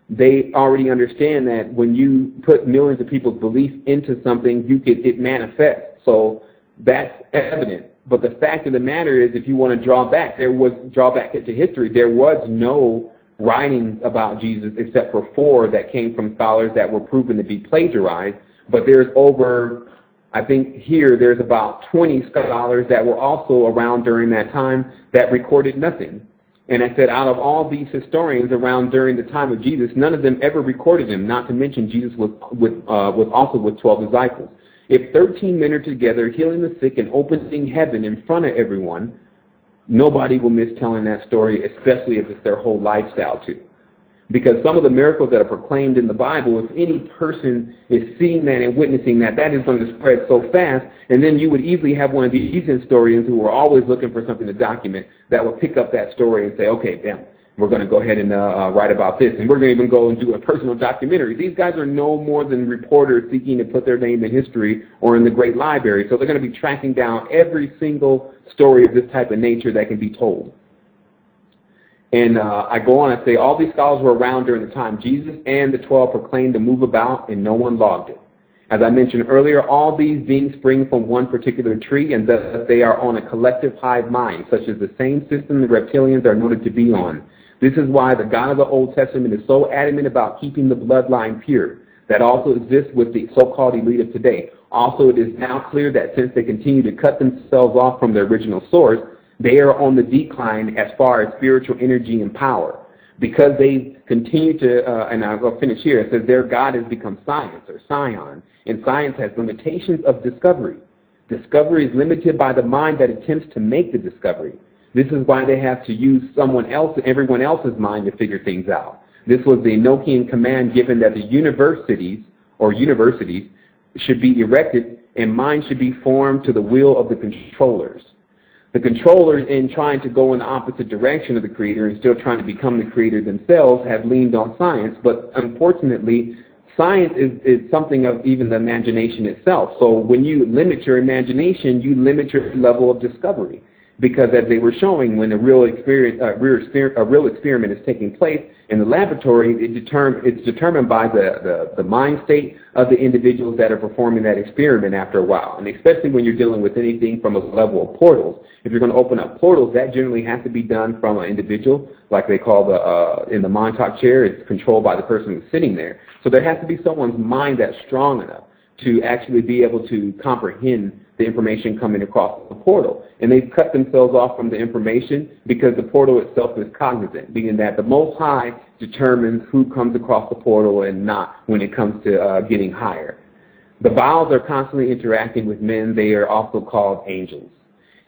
They already understand that when you put millions of people's belief into something, it manifests. So that's evident. But the fact of the matter is, if you want to draw back into history, there was no writings about Jesus except for 4 that came from scholars that were proven to be plagiarized. But there's over, I think here, there's about 20 scholars that were also around during that time that recorded nothing. And I said, out of all these historians around during the time of Jesus, none of them ever recorded him, not to mention Jesus was also with 12 disciples. If 13 men are together healing the sick and opening heaven in front of everyone, nobody will miss telling that story, especially if it's their whole lifestyle too. Because some of the miracles that are proclaimed in the Bible, if any person is seeing that and witnessing that, that is going to spread so fast, and then you would easily have one of these historians who are always looking for something to document that will pick up that story and say, okay, damn, we're going to go ahead and write about this, and we're going to even go and do a personal documentary. These guys are no more than reporters seeking to put their name in history or in the great library, so they're going to be tracking down every single story of this type of nature that can be told. And I go on and say, all these scholars were around during the time Jesus and the 12 proclaimed to move about, and no one logged it. As I mentioned earlier, all these beings spring from one particular tree, and thus they are on a collective hive mind, such as the same system the reptilians are noted to be on. This is why the God of the Old Testament is so adamant about keeping the bloodline pure. That also exists with the so-called elite of today. Also, it is now clear that since they continue to cut themselves off from their original source, they are on the decline as far as spiritual energy and power. Because they continue to, and I'll go finish here, it says their God has become science or scion, and science has limitations of discovery. Discovery is limited by the mind that attempts to make the discovery. This is why they have to use everyone else's mind to figure things out. This was the Enochian command given that the universities should be erected and minds should be formed to the will of the controllers. The controllers, in trying to go in the opposite direction of the creator and still trying to become the creator themselves, have leaned on science, but unfortunately, science is something of even the imagination itself. So when you limit your imagination, you limit your level of discovery. Because as they were showing, when a real experiment is taking place in the laboratory, it's determined by the mind state of the individuals that are performing that experiment after a while. And especially when you're dealing with anything from a level of portals. If you're going to open up portals, that generally has to be done from an individual, like they call in the Montauk chair. It's controlled by the person who's sitting there. So there has to be someone's mind that's strong enough to actually be able to comprehend the information coming across the portal. And they've cut themselves off from the information because the portal itself is cognizant, meaning that the Most High determines who comes across the portal and not when it comes to getting higher. The Baals are constantly interacting with men. They are also called angels.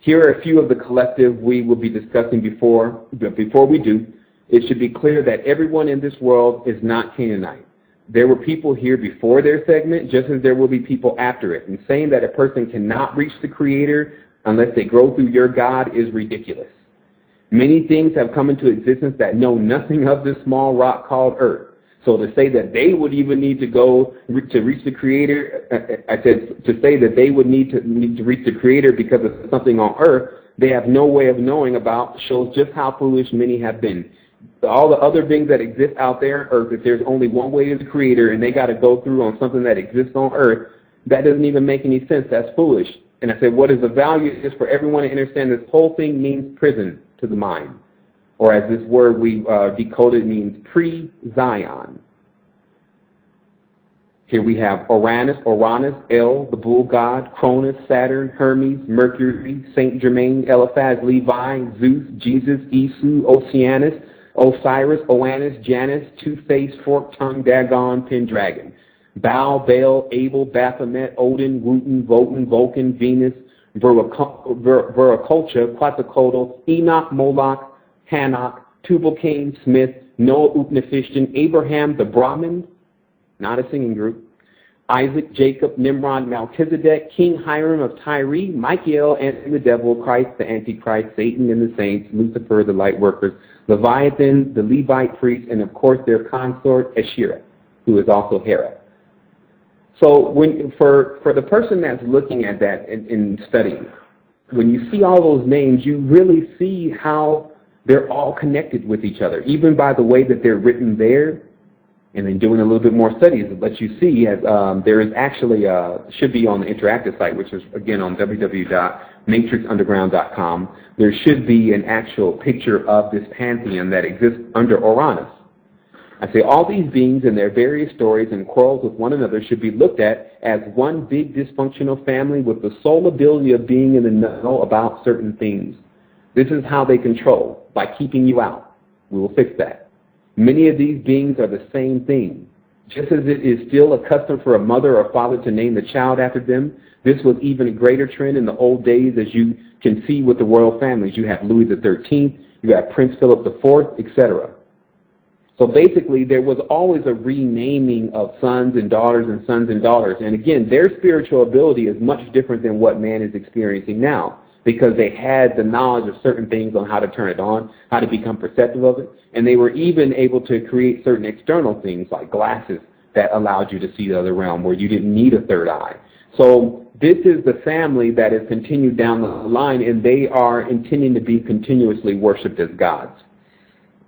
Here are a few of the collective we will be discussing before. But before we do, it should be clear that everyone in this world is not Canaanite. There were people here before their segment, just as there will be people after it. And saying that a person cannot reach the Creator unless they grow through your God is ridiculous. Many things have come into existence that know nothing of this small rock called Earth. So to say that they would even need to go to reach the Creator, to say that they would need to reach the Creator because of something on Earth they have no way of knowing about shows just how foolish many have been. All the other things that exist out there, or if there's only one way to the Creator and they got to go through on something that exists on Earth, that doesn't even make any sense. That's foolish. And I said, what is the value is for everyone to understand this whole thing means prison to the mind. Or as this word we decoded means pre-Zion. Here we have Uranus, El, the bull god, Cronus, Saturn, Hermes, Mercury, Saint Germain, Eliphaz, Levi, Zeus, Jesus, Isu, Oceanus, Osiris, Oannes, Janus, Two-Face, Fork-Tongue, Dagon, Pendragon, Baal, Baal, Abel, Baphomet, Odin, Wotan, Wotan, Vulcan, Venus, Veraculture, Quetzalcoatl, Enoch, Moloch, Hanok, Tubal-Cain, Smith, Noah, Upnefishtim, Abraham, the Brahmin, not a singing group, Isaac, Jacob, Nimrod, Melchizedek, King Hiram of Tyre, Michael and the devil, Christ, the Antichrist, Satan and the saints, Lucifer, the light workers, Leviathan, the Levite priests, and of course their consort, Asherah, who is also Hera. So for the person that's looking at that in studying, when you see all those names, you really see how they're all connected with each other, even by the way that they're written there. And then doing a little bit more studies, it lets you see there is actually, should be on the interactive site, which is, again, on www.matrixunderground.com. There should be an actual picture of this pantheon that exists under Uranus. I say all these beings and their various stories and quarrels with one another should be looked at as one big dysfunctional family with the sole ability of being in the know about certain things. This is how they control, by keeping you out. We will fix that. Many of these beings are the same thing, Just as it is still a custom for a mother or father to name the child after them, this was even a greater trend in the old days, as you can see with the royal families. You have Louis XIII, you have Prince Philip IV, etc. So basically, there was always a renaming of sons and daughters and sons and daughters. And again, their spiritual ability is much different than what man is experiencing now, because they had the knowledge of certain things on how to turn it on, how to become perceptive of it, and they were even able to create certain external things like glasses that allowed you to see the other realm where you didn't need a third eye. So this is the family that is continued down the line, and they are intending to be continuously worshipped as gods.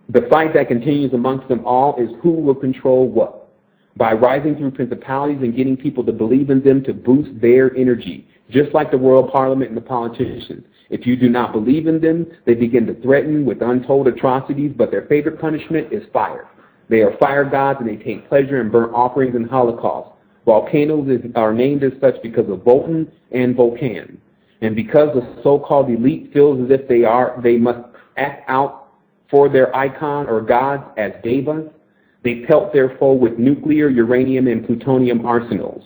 The fight that continues amongst them all is who will control what, by rising through principalities and getting people to believe in them to boost their energy, just like the world parliament and the politicians. If you do not believe in them, they begin to threaten with untold atrocities, but their favorite punishment is fire. They are fire gods, and they take pleasure in burnt offerings and holocausts. Volcanoes are named as such because of Vulcan and Vulcan. And because the so-called elite feels as if they must act out for their icon or gods as devas, they pelt their foe with nuclear, uranium, and plutonium arsenals.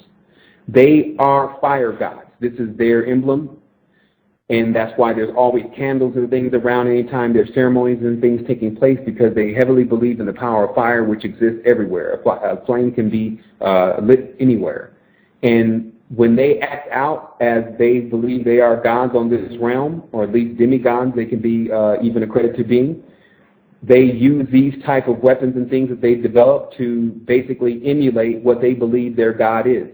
They are fire gods. This is their emblem, and that's why there's always candles and things around anytime there's ceremonies and things taking place, because they heavily believe in the power of fire, which exists everywhere. A flame can be lit anywhere. And when they act out as they believe they are gods on this realm, or at least demigods they can be even accredited to being, they use these type of weapons and things that they've developed to basically emulate what they believe their God is.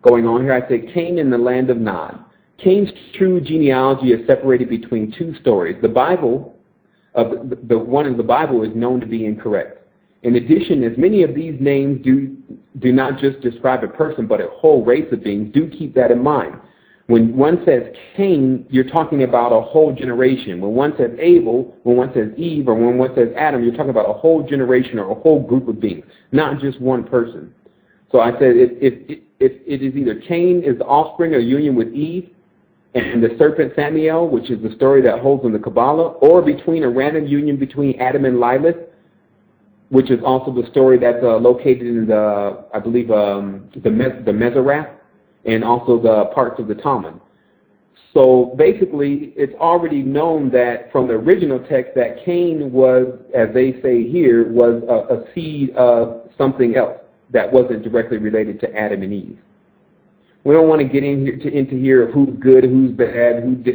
Going on here, I say Cain in the land of Nod. Cain's true genealogy is separated between two stories. The Bible, the one in the Bible, is known to be incorrect. In addition, as many of these names do not just describe a person, but a whole race of beings, do keep that in mind. When one says Cain, you're talking about a whole generation. When one says Abel, when one says Eve, or when one says Adam, you're talking about a whole generation or a whole group of beings, not just one person. So I said if it is either Cain is the offspring of union with Eve and the serpent Samael, which is the story that holds in the Kabbalah, or between a random union between Adam and Lilith, which is also the story that's located in the, I believe, the Mezerath, and also the parts of the Talmud. So basically, it's already known that from the original text that Cain was, as they say here, was a seed of something else that wasn't directly related to Adam and Eve. We don't want to get into here of who's good, who's bad,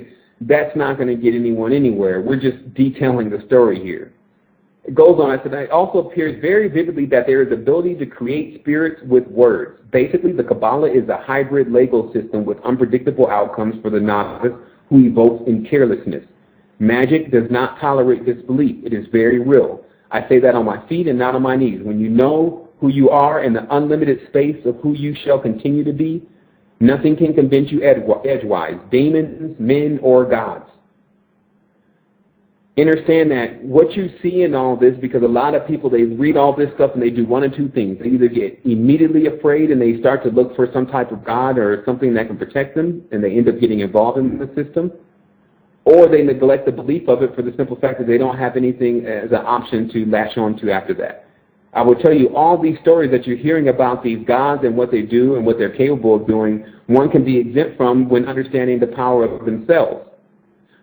that's not going to get anyone anywhere. We're just detailing the story here. It goes on, I said, it also appears very vividly that there is ability to create spirits with words. Basically, the Kabbalah is a hybrid Lego system with unpredictable outcomes for the novice who evokes in carelessness. Magic does not tolerate disbelief. It is very real. I say that on my feet and not on my knees. When you know who you are in the unlimited space of who you shall continue to be, nothing can convince you edgewise, demons, men, or gods. Understand that what you see in all this, because a lot of people, they read all this stuff and they do one of two things. They either get immediately afraid and they start to look for some type of God or something that can protect them, and they end up getting involved in the system, or they neglect the belief of it for the simple fact that they don't have anything as an option to latch on to after that. I will tell you, all these stories that you're hearing about these gods and what they do and what they're capable of doing, one can be exempt from when understanding the power of themselves.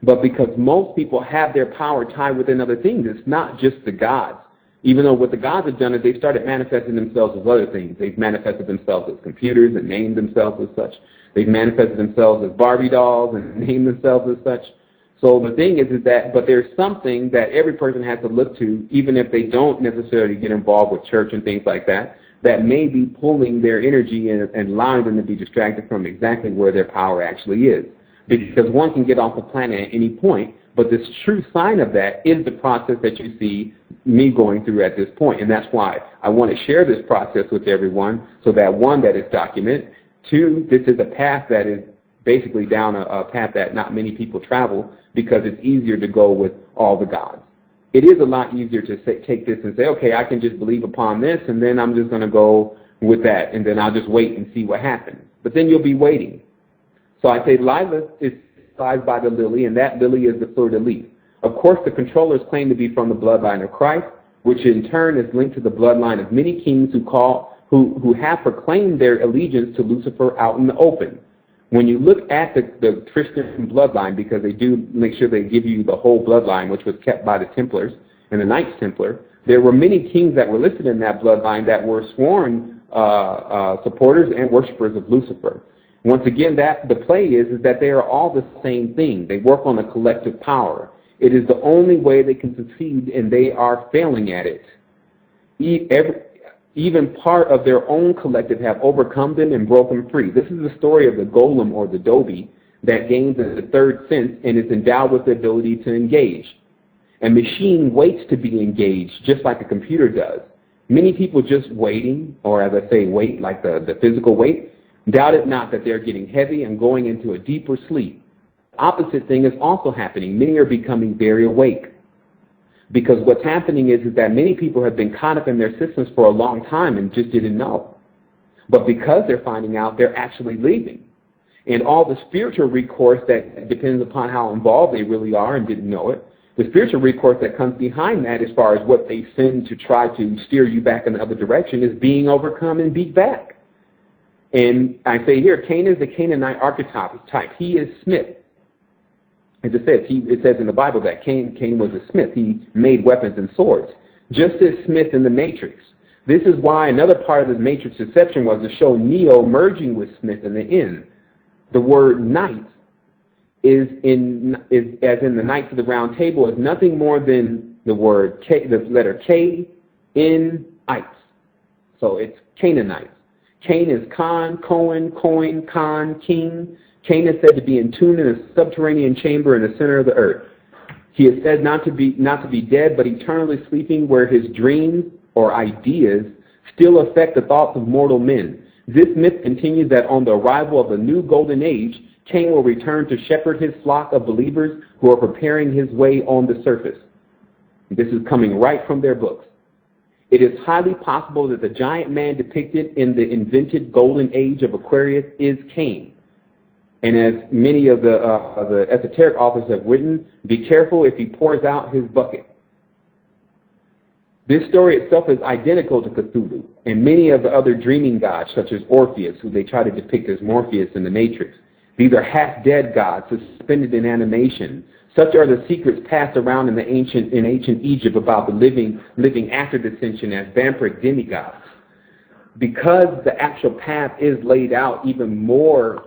But because most people have their power tied within other things, it's not just the gods. Even though what the gods have done is they've started manifesting themselves as other things. They've manifested themselves as computers and named themselves as such. They've manifested themselves as Barbie dolls and named themselves as such. So the thing is that, but there's something that every person has to look to, even if they don't necessarily get involved with church and things like that, that may be pulling their energy and allowing them to be distracted from exactly where their power actually is. Because one can get off the planet at any point, but this true sign of that is the process that you see me going through at this point. And that's why I want to share this process with everyone, so that one, that is documented, two, this is a path that is basically down a path that not many people travel, because it's easier to go with all the gods. It is a lot easier to take this and say, okay, I can just believe upon this, and then I'm just going to go with that, and then I'll just wait and see what happens. But then you'll be waiting. So I say Lilith is symbolized by the lily, and that lily is the fleur de lis. Of course, the controllers claim to be from the bloodline of Christ, which in turn is linked to the bloodline of many kings who have proclaimed their allegiance to Lucifer out in the open. When you look at the Christian bloodline, because they do make sure they give you the whole bloodline, which was kept by the Templars and the Knights Templar, there were many kings that were listed in that bloodline that were sworn supporters and worshipers of Lucifer. Once again, the play is that they are all the same thing. They work on a collective power. It is the only way they can succeed, and they are failing at it. Even part of their own collective have overcome them and broken free. This is the story of the golem or the Dobie that gains the third sense and is endowed with the ability to engage. A machine waits to be engaged just like a computer does. Many people just waiting, or as I say, wait, like the physical wait, doubt it not that they're getting heavy and going into a deeper sleep. The opposite thing is also happening. Many are becoming very awake. Because what's happening is that many people have been caught up in their systems for a long time and just didn't know. But because they're finding out, they're actually leaving. And all the spiritual recourse that depends upon how involved they really are and didn't know it, the spiritual recourse that comes behind that as far as what they send to try to steer you back in the other direction is being overcome and beat back. And I say here, Cain is the Canaanite archetype. He is Smith. As it says in the Bible that Cain was a smith. He made weapons and swords, just as Smith in the Matrix. This is why another part of the Matrix deception was to show Neo merging with Smith in the end. The word knight is as in the Knights of the Round Table, is nothing more than the word K, the letter K in ites. So it's Canaanites. Cain is Khan, Cohen, Coin, Khan, King. Cain is said to be entombed in a subterranean chamber in the center of the earth. He is said not to be dead, but eternally sleeping, where his dreams or ideas still affect the thoughts of mortal men. This myth continues that on the arrival of the new golden age, Cain will return to shepherd his flock of believers who are preparing his way on the surface. This is coming right from their books. It is highly possible that the giant man depicted in the invented golden age of Aquarius is Cain. And as many of the esoteric authors have written, be careful if he pours out his bucket. This story itself is identical to Cthulhu and many of the other dreaming gods, such as Orpheus, who they try to depict as Morpheus in the Matrix. These are half-dead gods suspended in animation. Such are the secrets passed around in ancient Egypt about the living after dissension as vampiric demigods. Because the actual path is laid out even more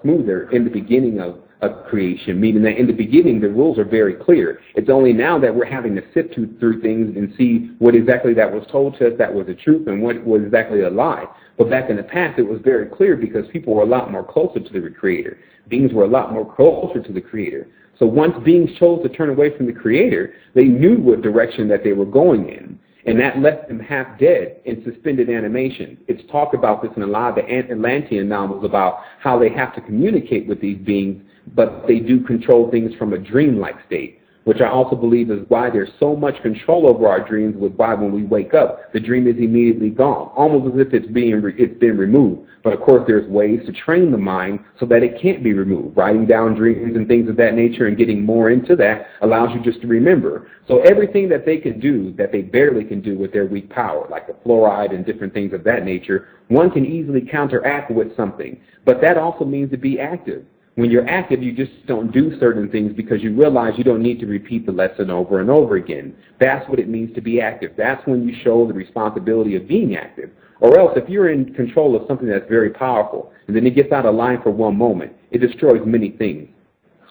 smoother in the beginning of creation, meaning that in the beginning the rules are very clear. It's only now that we're having to sift through things and see what exactly that was told to us that was the truth and what was exactly a lie. But back in the past it was very clear because people were a lot more closer to the Creator. Beings were a lot more closer to the Creator. So once beings chose to turn away from the Creator, they knew what direction that they were going in. And that left them half dead in suspended animation. It's talked about this in a lot of the Atlantean novels about how they have to communicate with these beings, but they do control things from a dreamlike state, which I also believe is why there's so much control over our dreams, with why when we wake up, the dream is immediately gone, almost as if it's been removed. But of course, there's ways to train the mind so that it can't be removed. Writing down dreams and things of that nature and getting more into that allows you just to remember. So everything that they can do that they barely can do with their weak power, like the fluoride and different things of that nature, one can easily counteract with something. But that also means to be active. When you're active, you just don't do certain things because you realize you don't need to repeat the lesson over and over again. That's what it means to be active. That's when you show the responsibility of being active. Or else, if you're in control of something that's very powerful, and then it gets out of line for one moment, it destroys many things.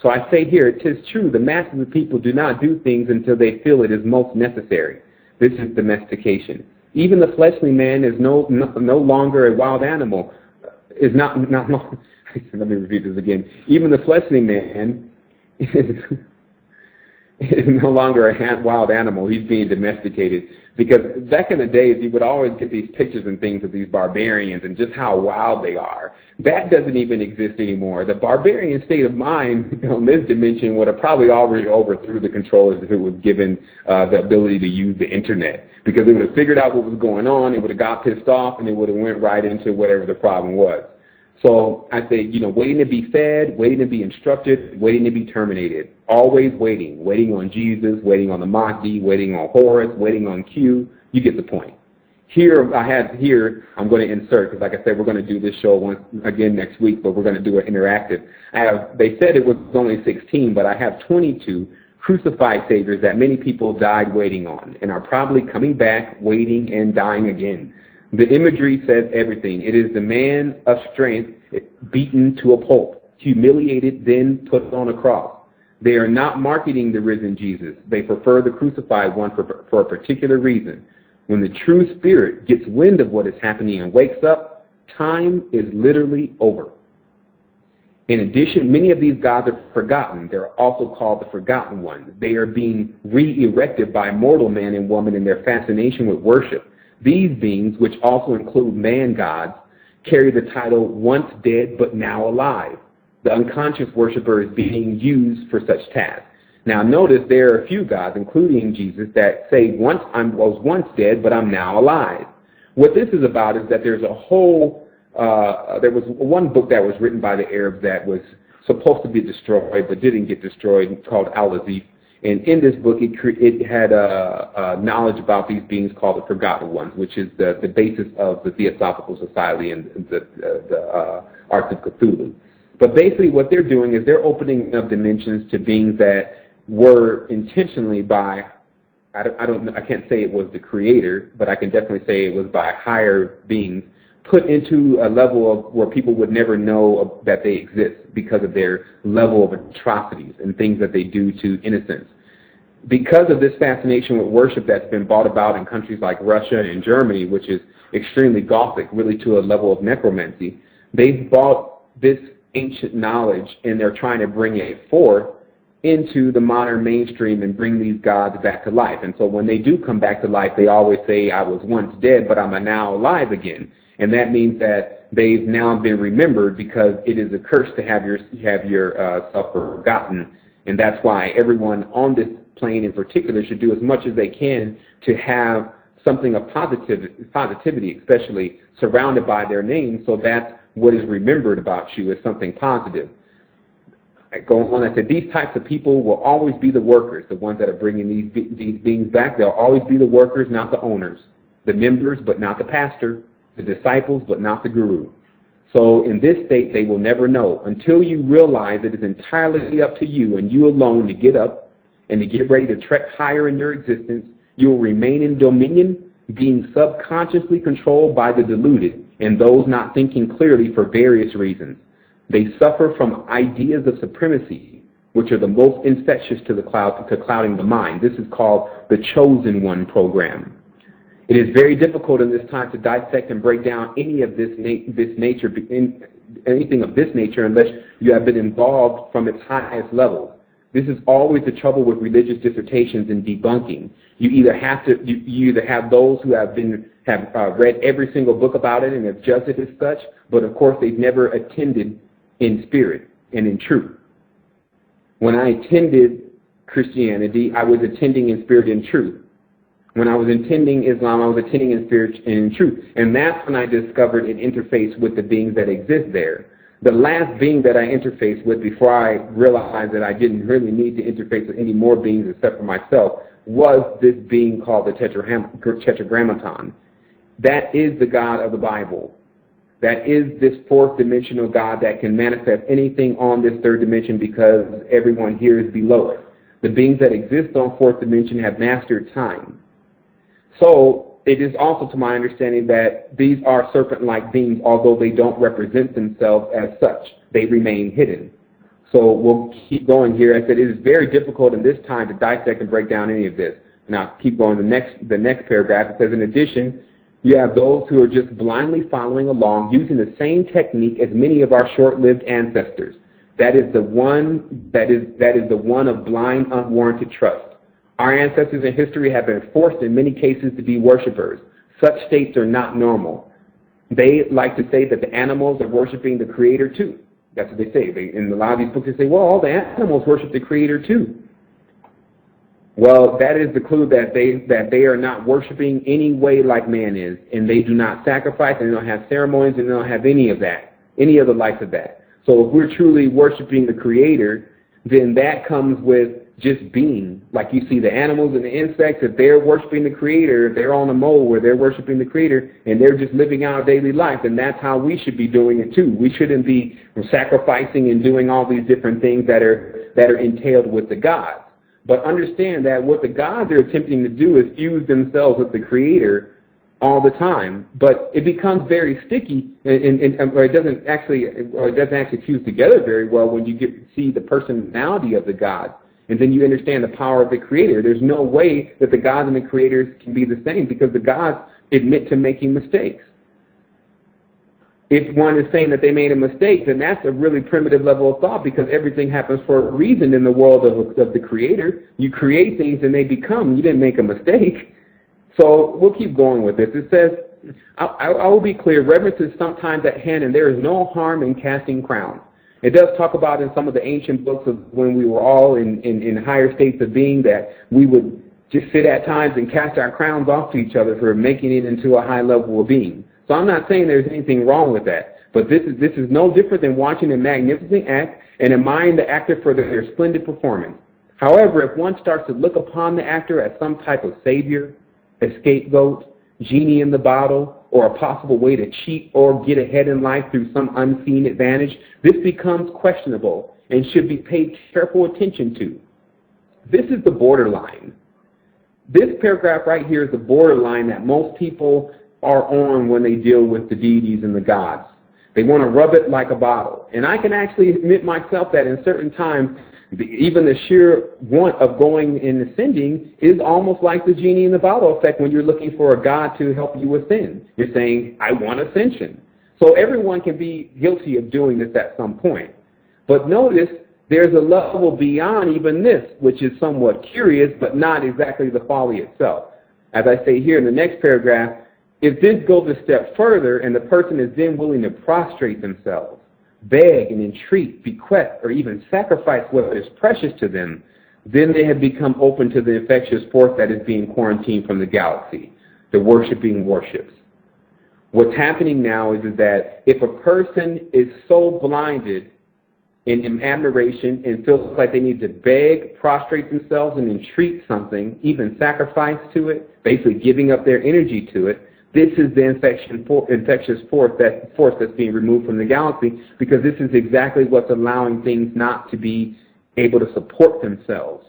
So I say here, it is true, the masses of people do not do things until they feel it is most necessary. This is domestication. Even the fleshly man is no longer a wild animal. Let me repeat this again. Even the fleshly man is no longer a wild animal. He's being domesticated. Because back in the days, you would always get these pictures and things of these barbarians and just how wild they are. That doesn't even exist anymore. The barbarian state of mind on this dimension would have probably already overthrew the controllers if it was given the ability to use the internet. Because it would have figured out what was going on, it would have got pissed off, and it would have went right into whatever the problem was. So I say, waiting to be fed, waiting to be instructed, waiting to be terminated. Always waiting. Waiting on Jesus, waiting on the Mahdi, waiting on Horus, waiting on Q. You get the point. Here, I'm going to insert, because like I said, we're going to do this show once again next week, but we're going to do it interactive. They said it was only 16, but I have 22 crucified saviors that many people died waiting on and are probably coming back, waiting, and dying again. The imagery says everything. It is the man of strength beaten to a pulp, humiliated, then put on a cross. They are not marketing the risen Jesus. They prefer the crucified one for a particular reason. When the true spirit gets wind of what is happening and wakes up, time is literally over. In addition, many of these gods are forgotten. They're also called the forgotten ones. They are being re-erected by mortal man and woman in their fascination with worship. These beings, which also include man gods, carry the title once dead but now alive. The unconscious worshiper is being used for such tasks. Now notice there are a few gods, including Jesus, that say, I was once dead, but I'm now alive. What this is about is that there's a whole, there was one book that was written by the Arabs that was supposed to be destroyed, but didn't get destroyed, called Al-Azif. And in this book, it had knowledge about these beings called the Forgotten Ones, which is the basis of the Theosophical Society and the Arts of Cthulhu. But basically what they're doing is they're opening up dimensions to beings that were intentionally by, I can't say it was the creator, but I can definitely say it was by higher beings, put into a level of where people would never know that they exist because of their level of atrocities and things that they do to innocents. Because of this fascination with worship that's been brought about in countries like Russia and Germany, which is extremely Gothic, really to a level of necromancy, they've brought this ancient knowledge and they're trying to bring it forth into the modern mainstream and bring these gods back to life. And so when they do come back to life, they always say, I was once dead, but I'm now alive again. And that means that they've now been remembered because it is a curse to have yourself forgotten. And that's why everyone on this plane in particular should do as much as they can to have something of positivity, especially surrounded by their name, so that's what is remembered about you as something positive. Going on, I said, these types of people will always be the workers, the ones that are bringing these beings back. They'll always be the workers, not the owners. The members, but not the pastor. The disciples, but not the guru. So in this state, they will never know until you realize it is entirely up to you and you alone to get up and to get ready to trek higher in your existence. You will remain in dominion, being subconsciously controlled by the deluded and those not thinking clearly for various reasons. They suffer from ideas of supremacy, which are the most infectious to clouding the mind. This is called the Chosen One program. It is very difficult in this time to dissect and break down any of anything of this nature unless you have been involved from its highest level. This is always the trouble with religious dissertations and debunking. You either have those who have read every single book about it and have judged it as such, but of course they've never attended in spirit and in truth. When I attended Christianity, I was attending in spirit and truth. When I was attending Islam, I was attending in spirit and in truth. And that's when I discovered an interface with the beings that exist there. The last being that I interfaced with before I realized that I didn't really need to interface with any more beings except for myself was this being called the Tetragrammaton. That is the God of the Bible. That is this fourth dimensional God that can manifest anything on this third dimension because everyone here is below it. The beings that exist on fourth dimension have mastered time. So it is also to my understanding that these are serpent-like beings, although they don't represent themselves as such. They remain hidden. So we'll keep going here. I said it is very difficult in this time to dissect and break down any of this. Now keep going. The next paragraph, it says, in addition, you have those who are just blindly following along using the same technique as many of our short-lived ancestors. That is the one of blind, unwarranted trust. Our ancestors in history have been forced in many cases to be worshipers. Such states are not normal. They like to say that the animals are worshiping the Creator too. That's what they say. In a lot of these books they say, well, all the animals worship the Creator too. Well, that is the clue that they are not worshiping any way like man is, and they do not sacrifice, and they don't have ceremonies, and they don't have any of that. any of the likes of that. So if we're truly worshiping the Creator, then that comes with just being. Like you see the animals and the insects, if they're worshiping the Creator, if they're on a mole where they're worshiping the Creator and they're just living out daily life, and that's how we should be doing it too. We shouldn't be sacrificing and doing all these different things that are entailed with the gods. But understand that what the gods are attempting to do is fuse themselves with the Creator all the time, but it becomes very sticky, or it doesn't actually fuse together very well when you see the personality of the gods, and then you understand the power of the Creator. There's no way that the gods and the creators can be the same, because the gods admit to making mistakes. If one is saying that they made a mistake, then that's a really primitive level of thought, because everything happens for a reason in the world of the Creator. You create things and they become. You didn't make a mistake. So we'll keep going with this. It says, I will be clear, reverence is sometimes at hand, and there is no harm in casting crowns. It does talk about in some of the ancient books of when we were all in higher states of being, that we would just sit at times and cast our crowns off to each other for making it into a high level of being. So I'm not saying there's anything wrong with that, but this is no different than watching a magnificent act and admiring the actor for their splendid performance. However, if one starts to look upon the actor as some type of savior, a scapegoat, genie in the bottle, or a possible way to cheat or get ahead in life through some unseen advantage, this becomes questionable and should be paid careful attention to. This is the borderline. This paragraph right here is the borderline that most people are on when they deal with the deities and the gods. They want to rub it like a bottle. And I can actually admit myself that in certain times, even the sheer want of going and ascending is almost like the genie in the bottle effect when you're looking for a God to help you ascend. You're saying, I want ascension. So everyone can be guilty of doing this at some point. But notice there's a level beyond even this, which is somewhat curious, but not exactly the folly itself. As I say here in the next paragraph, if this goes a step further and the person is then willing to prostrate themselves, beg and entreat, bequeath, or even sacrifice what is precious to them, then they have become open to the infectious force that is being quarantined from the galaxy, the worshiping warships. What's happening now is that if a person is so blinded in admiration and feels like they need to beg, prostrate themselves, and entreat something, even sacrifice to it, basically giving up their energy to it, this is the infectious force that's being removed from the galaxy, because this is exactly what's allowing things not to be able to support themselves.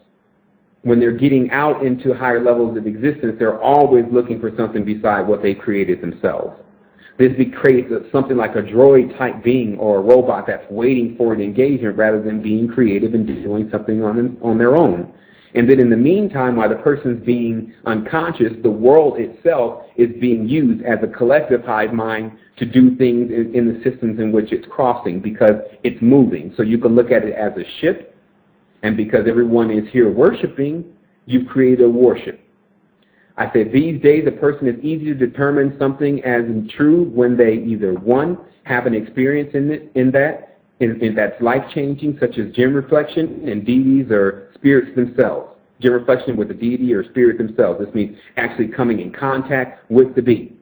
When they're getting out into higher levels of existence, they're always looking for something beside what they created themselves. This creates something like a droid-type being or a robot that's waiting for an engagement rather than being creative and doing something on their own. And then in the meantime, while the person's being unconscious, the world itself is being used as a collective hive mind to do things in the systems in which it's crossing, because it's moving. So you can look at it as a ship, and because everyone is here worshiping, you've created a warship. I said these days a person is easy to determine something as true when they either, one, have an experience in that's life-changing, such as gem reflection and deities or spirits themselves. Gem reflection with the deity or spirit themselves. This means actually coming in contact with the being.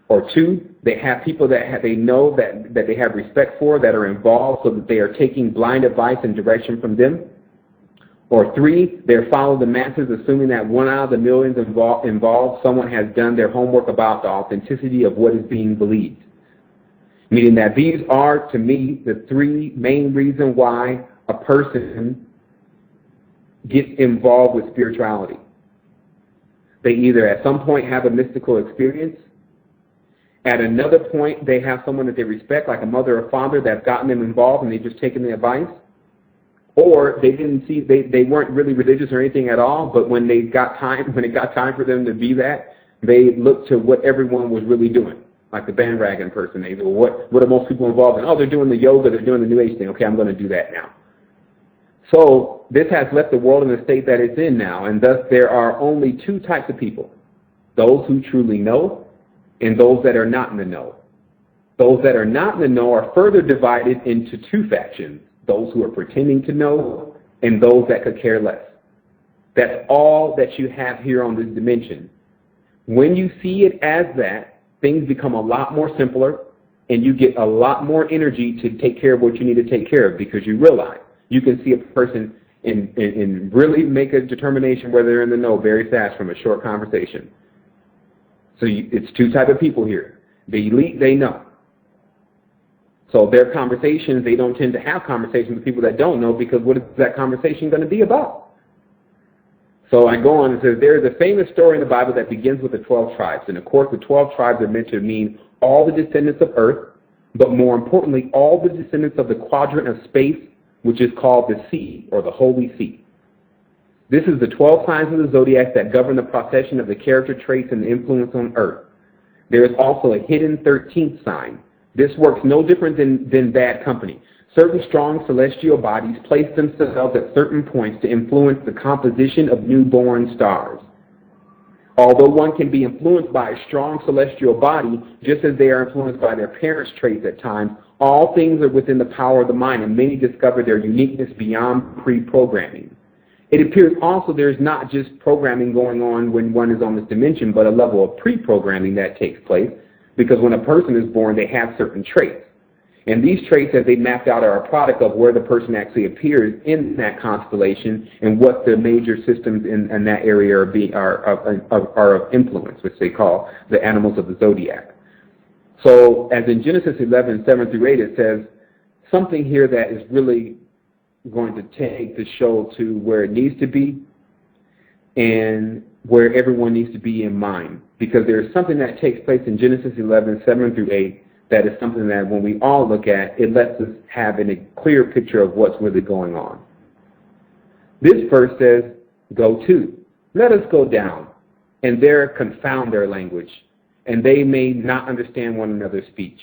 Or two, they have people that they know that they have respect for, that are involved, so that they are taking blind advice and direction from them. Or three, they're following the masses, assuming that one out of the millions involved, someone has done their homework about the authenticity of what is being believed. Meaning that these are, to me, the three main reasons why a person gets involved with spirituality. They either at some point have a mystical experience, at another point they have someone that they respect, like a mother or father, that's gotten them involved and they've just taken the advice, or they weren't really religious or anything at all, but when it got time for them to be that, they looked to what everyone was really doing. Like the bandwagon person, they go, what are most people involved in? Oh, they're doing the yoga, they're doing the New Age thing. Okay, I'm going to do that now. So this has left the world in the state that it's in now, and thus there are only two types of people: those who truly know and those that are not in the know. Those that are not in the know are further divided into two factions: those who are pretending to know and those that could care less. That's all that you have here on this dimension. When you see it as that, things become a lot more simpler, and you get a lot more energy to take care of what you need to take care of, because you realize you can see a person and really make a determination whether they're in the know very fast from a short conversation. So it's two types of people here. The elite, they know. So their conversations, they don't tend to have conversations with people that don't know, because what is that conversation going to be about? So I go on and says, there is a famous story in the Bible that begins with the 12 tribes. And of course, the 12 tribes are meant to mean all the descendants of earth, but more importantly, all the descendants of the quadrant of space, which is called the sea, or the Holy See. This is the 12 signs of the zodiac that govern the procession of the character traits and the influence on earth. There is also a hidden 13th sign. This works no different than bad company. Certain strong celestial bodies place themselves at certain points to influence the composition of newborn stars. Although one can be influenced by a strong celestial body, just as they are influenced by their parents' traits at times, all things are within the power of the mind, and many discover their uniqueness beyond pre-programming. It appears also there is not just programming going on when one is on this dimension, but a level of pre-programming that takes place, because when a person is born, they have certain traits. And these traits, as they mapped out, are a product of where the person actually appears in that constellation and what the major systems in that area are of influence, which they call the animals of the zodiac. So as in Genesis 11, 7 through 8, it says something here that is really going to take the show to where it needs to be and where everyone needs to be in mind. Because there's something that takes place in Genesis 11, 7 through 8, that is something that when we all look at, it lets us have a clear picture of what's really going on. This verse says, go to. Let us go down, and there confound their language, and they may not understand one another's speech.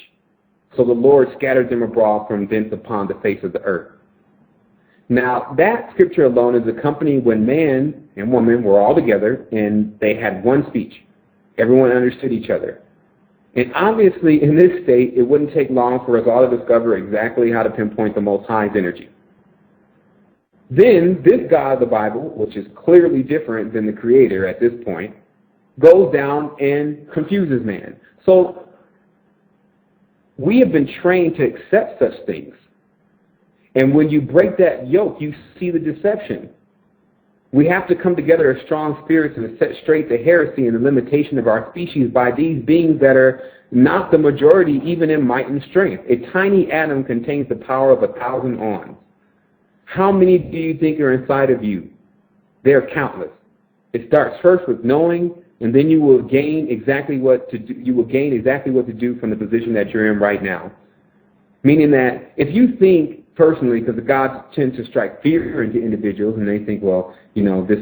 So the Lord scattered them abroad from thence upon the face of the earth. Now, that scripture alone is accompanied when man and woman were all together, and they had one speech. Everyone understood each other. And obviously, in this state, it wouldn't take long for us all to discover exactly how to pinpoint the Most High's energy. Then, this God of the Bible, which is clearly different than the Creator at this point, goes down and confuses man. So, we have been trained to accept such things. And when you break that yoke, you see the deception. We have to come together as strong spirits and set straight the heresy and the limitation of our species by these beings that are not the majority, even in might and strength. A tiny atom contains the power of 1,000 ons. How many do you think are inside of you? They are countless. It starts first with knowing, and then you will gain exactly what to do. You will gain exactly what to do from the position that you're in right now. Meaning that if you think personally, because the gods tend to strike fear into individuals, and they think, well, you know, this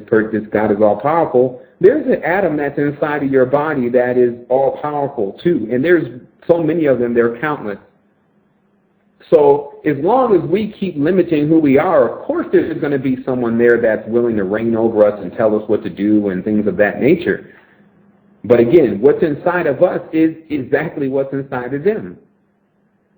God is all powerful. There's an atom that's inside of your body that is all powerful too, and there's so many of them; they're countless. So as long as we keep limiting who we are, of course, there's going to be someone there that's willing to reign over us and tell us what to do and things of that nature. But again, what's inside of us is exactly what's inside of them.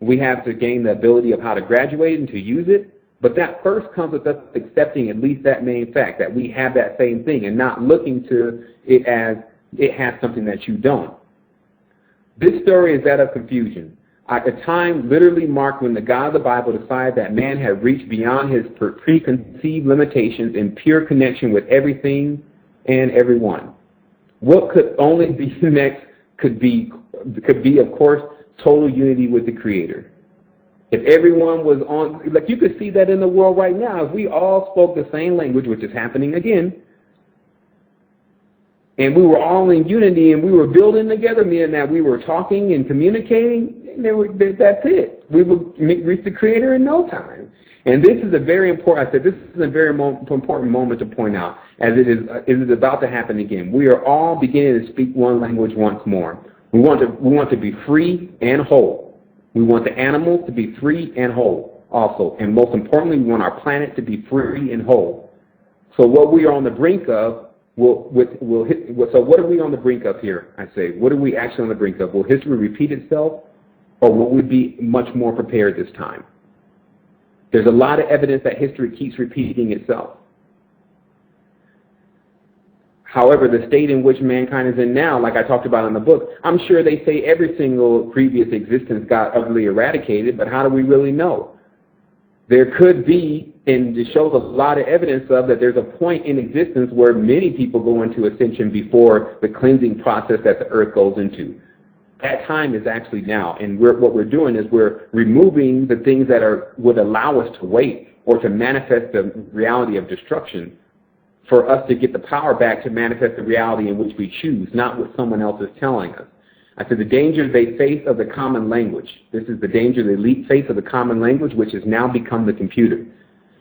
We have to gain the ability of how to graduate and to use it, but that first comes with us accepting at least that main fact, that we have that same thing and not looking to it as it has something that you don't. This story is that of confusion. At a time literally marked when the God of the Bible decided that man had reached beyond his preconceived limitations in pure connection with everything and everyone. What could only be next could be, of course, total unity with the Creator. If everyone was on, like you could see that in the world right now, if we all spoke the same language, which is happening again, and we were all in unity and we were building together, meaning that we were talking and communicating, and that's it. We would reach the Creator in no time. And this is a very important, this is a very important moment to point out, as it is about to happen again. We are all beginning to speak one language once more. We want to be free and whole. We want the animals to be free and whole also. And most importantly, we want our planet to be free and whole. So what we are on the brink of, so what are we on the brink of here, I say? What are we actually on the brink of? Will history repeat itself, or will we be much more prepared this time? There's a lot of evidence that history keeps repeating itself. However, the state in which mankind is in now, like I talked about in the book, I'm sure they say every single previous existence got utterly eradicated, but how do we really know? There could be, and it shows a lot of evidence of that there's a point in existence where many people go into ascension before the cleansing process that the earth goes into. That time is actually now, and what we're doing is we're removing the things that would allow us to wait or to manifest the reality of destruction for us to get the power back to manifest the reality in which we choose, not what someone else is telling us. I said the danger they face of the common language. This is the danger the elite face of the common language, which has now become the computer.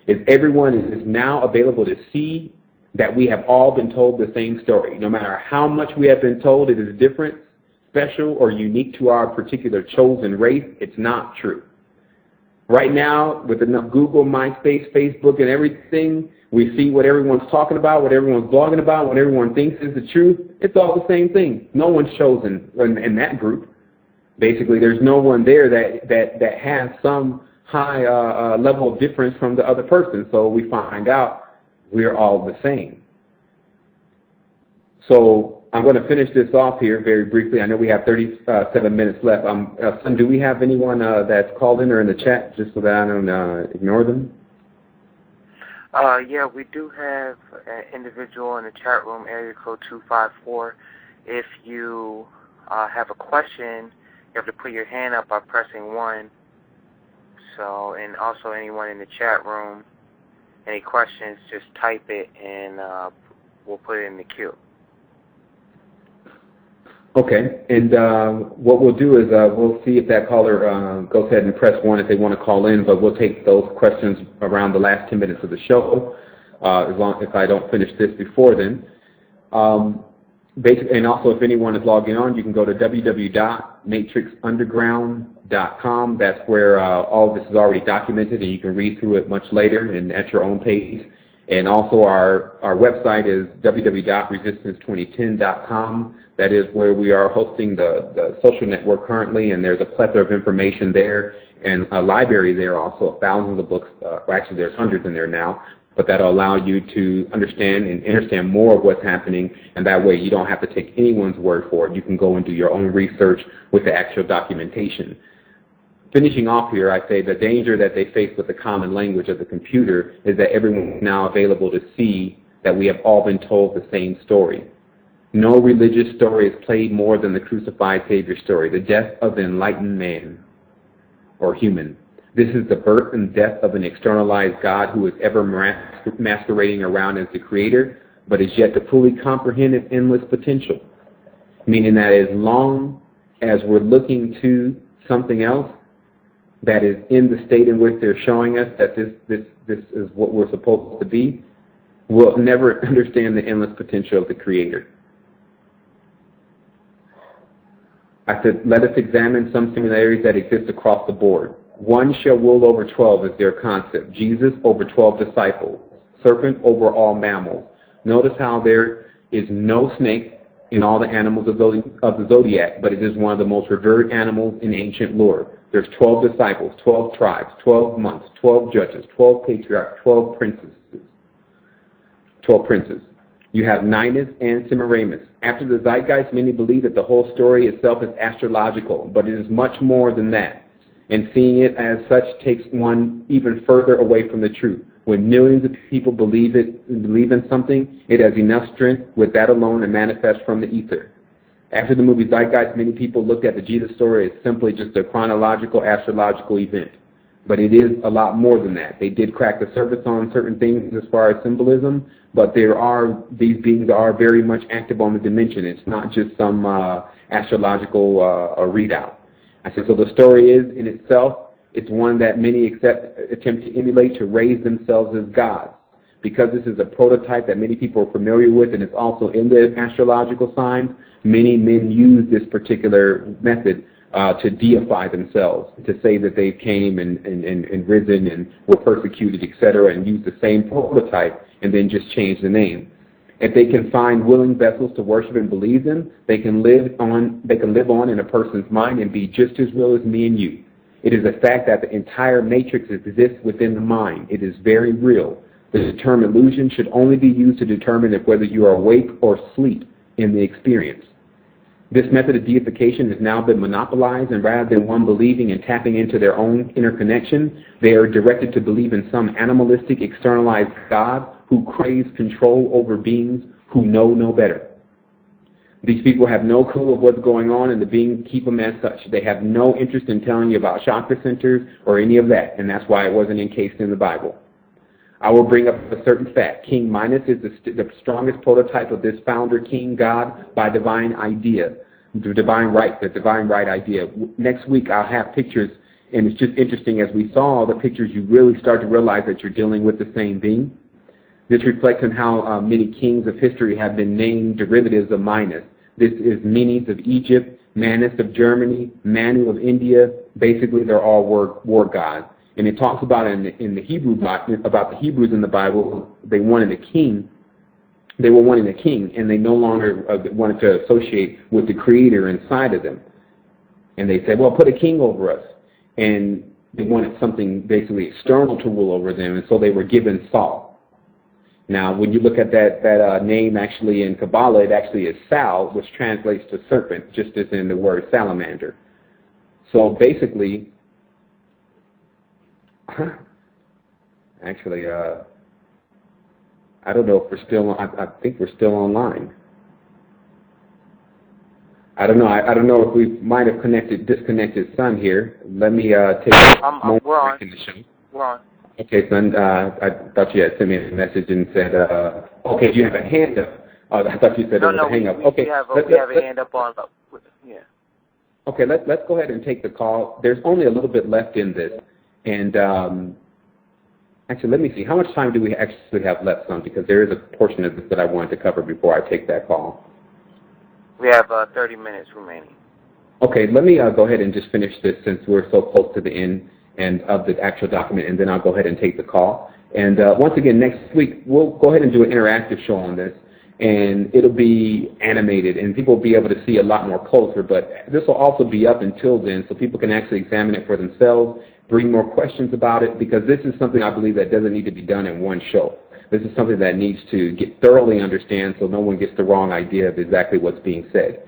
Is everyone is now available to see that we have all been told the same story. No matter how much we have been told it is different, special, or unique to our particular chosen race, it's not true. Right now, with enough Google, MySpace, Facebook, and everything, we see what everyone's talking about, what everyone's blogging about, what everyone thinks is the truth. It's all the same thing. No one's chosen in that group. Basically, there's no one there that has some high level of difference from the other person. So we find out we're all the same. So I'm going to finish this off here very briefly. I know we have 37 minutes left. Son, do we have anyone that's called in or in the chat, just so that I don't ignore them? Yeah, we do have an individual in the chat room, area code 254. If you have a question, you have to put your hand up by pressing 1. So, and also anyone in the chat room, any questions, just type it and we'll put it in the queue. Okay, and what we'll do is we'll see if that caller goes ahead and press 1 if they want to call in, but we'll take those questions around the last 10 minutes of the show, if I don't finish this before then. And also, if anyone is logging on, you can go to www.matrixunderground.com. That's where all of this is already documented, and you can read through it much later and at your own pace. And also, our website is www.resistance2010.com. That is where we are hosting the social network currently, and there's a plethora of information there and a library there also, thousands of books. Actually, there's hundreds in there now, but that'll allow you to understand more of what's happening, and that way you don't have to take anyone's word for it. You can go and do your own research with the actual documentation. Finishing off here, I say the danger that they face with the common language of the computer is that everyone is now available to see that we have all been told the same story. No religious story is played more than the crucified Savior story, the death of the enlightened man or human. This is the birth and death of an externalized God who is ever masquerading around as the creator, but is yet to fully comprehend his endless potential. Meaning that as long as we're looking to something else that is in the state in which they're showing us that this is what we're supposed to be, we'll never understand the endless potential of the creator. I said, let us examine some similarities that exist across the board. One shall rule over 12 is their concept. Jesus over 12 disciples. Serpent over all mammals. Notice how there is no snake in all the animals of the zodiac, but it is one of the most revered animals in ancient lore. There's 12 disciples, 12 tribes, 12 months, 12 judges, 12 patriarchs, 12 princes. 12 princes. You have Ninus and Semiramis. After the zeitgeist, many believe that the whole story itself is astrological, but it is much more than that. And seeing it as such takes one even further away from the truth. When millions of people believe in something, it has enough strength with that alone to manifest from the ether. After the movie Zeitgeist, many people looked at the Jesus story as simply just a chronological, astrological event. But it is a lot more than that. They did crack the surface on certain things as far as symbolism, but these beings are very much active on the dimension. It's not just some astrological readout. I said, so the story is, in itself, it's one that many attempt to emulate to raise themselves as gods. Because this is a prototype that many people are familiar with, and it's also in the astrological signs, many men use this particular method to deify themselves, to say that they came and risen and were persecuted, etc., and use the same prototype and then just change the name. If they can find willing vessels to worship and believe in, they can live on in a person's mind and be just as real as me and you. It is a fact that the entire matrix exists within the mind. It is very real. The term illusion should only be used to determine if whether you are awake or asleep in the experience. This method of deification has now been monopolized, and rather than one believing and tapping into their own inner connection, they are directed to believe in some animalistic, externalized God who craves control over beings who know no better. These people have no clue of what's going on, and the beings keep them as such. They have no interest in telling you about chakra centers or any of that, and that's why it wasn't encased in the Bible. I will bring up a certain fact. King Minos is the strongest prototype of this founder king god by divine idea, the divine right idea. Next week I'll have pictures, and it's just interesting as we saw the pictures, you really start to realize that you're dealing with the same being. This reflects on how many kings of history have been named derivatives of Minos. This is Menes of Egypt, Manus of Germany, Manu of India. Basically, they're all war gods. And it talks about in the Hebrew about the Hebrews in the Bible. They wanted a king. They were wanting a king, and they no longer wanted to associate with the Creator inside of them. And they said, "Well, put a king over us." And they wanted something basically external to rule over them, and so they were given Saul. Now, when you look at that name actually in Kabbalah, it actually is Sal, which translates to serpent, just as in the word salamander. So basically, actually, I don't know if we're still on. I think we're still online. I don't know. I don't know if we might have disconnected Sun here. Let me take a moment to finish the show. We're on. Okay, son, I thought you had sent me a message and said, okay, you have a hand up. I thought you said there was a hang up. Okay, we have a hand up on, yeah. Okay, let's go ahead and take the call. There's only a little bit left in this, and actually, let me see. How much time do we actually have left, son? Because there is a portion of this that I wanted to cover before I take that call. We have 30 minutes remaining. Okay, let me go ahead and just finish this since we're so close to the end and of the actual document, and then I'll go ahead and take the call. And once again, next week, we'll go ahead and do an interactive show on this, and it'll be animated, and people will be able to see a lot more closer, but this will also be up until then, so people can actually examine it for themselves, bring more questions about it, because this is something I believe that doesn't need to be done in one show. This is something that needs to get thoroughly understand so no one gets the wrong idea of exactly what's being said.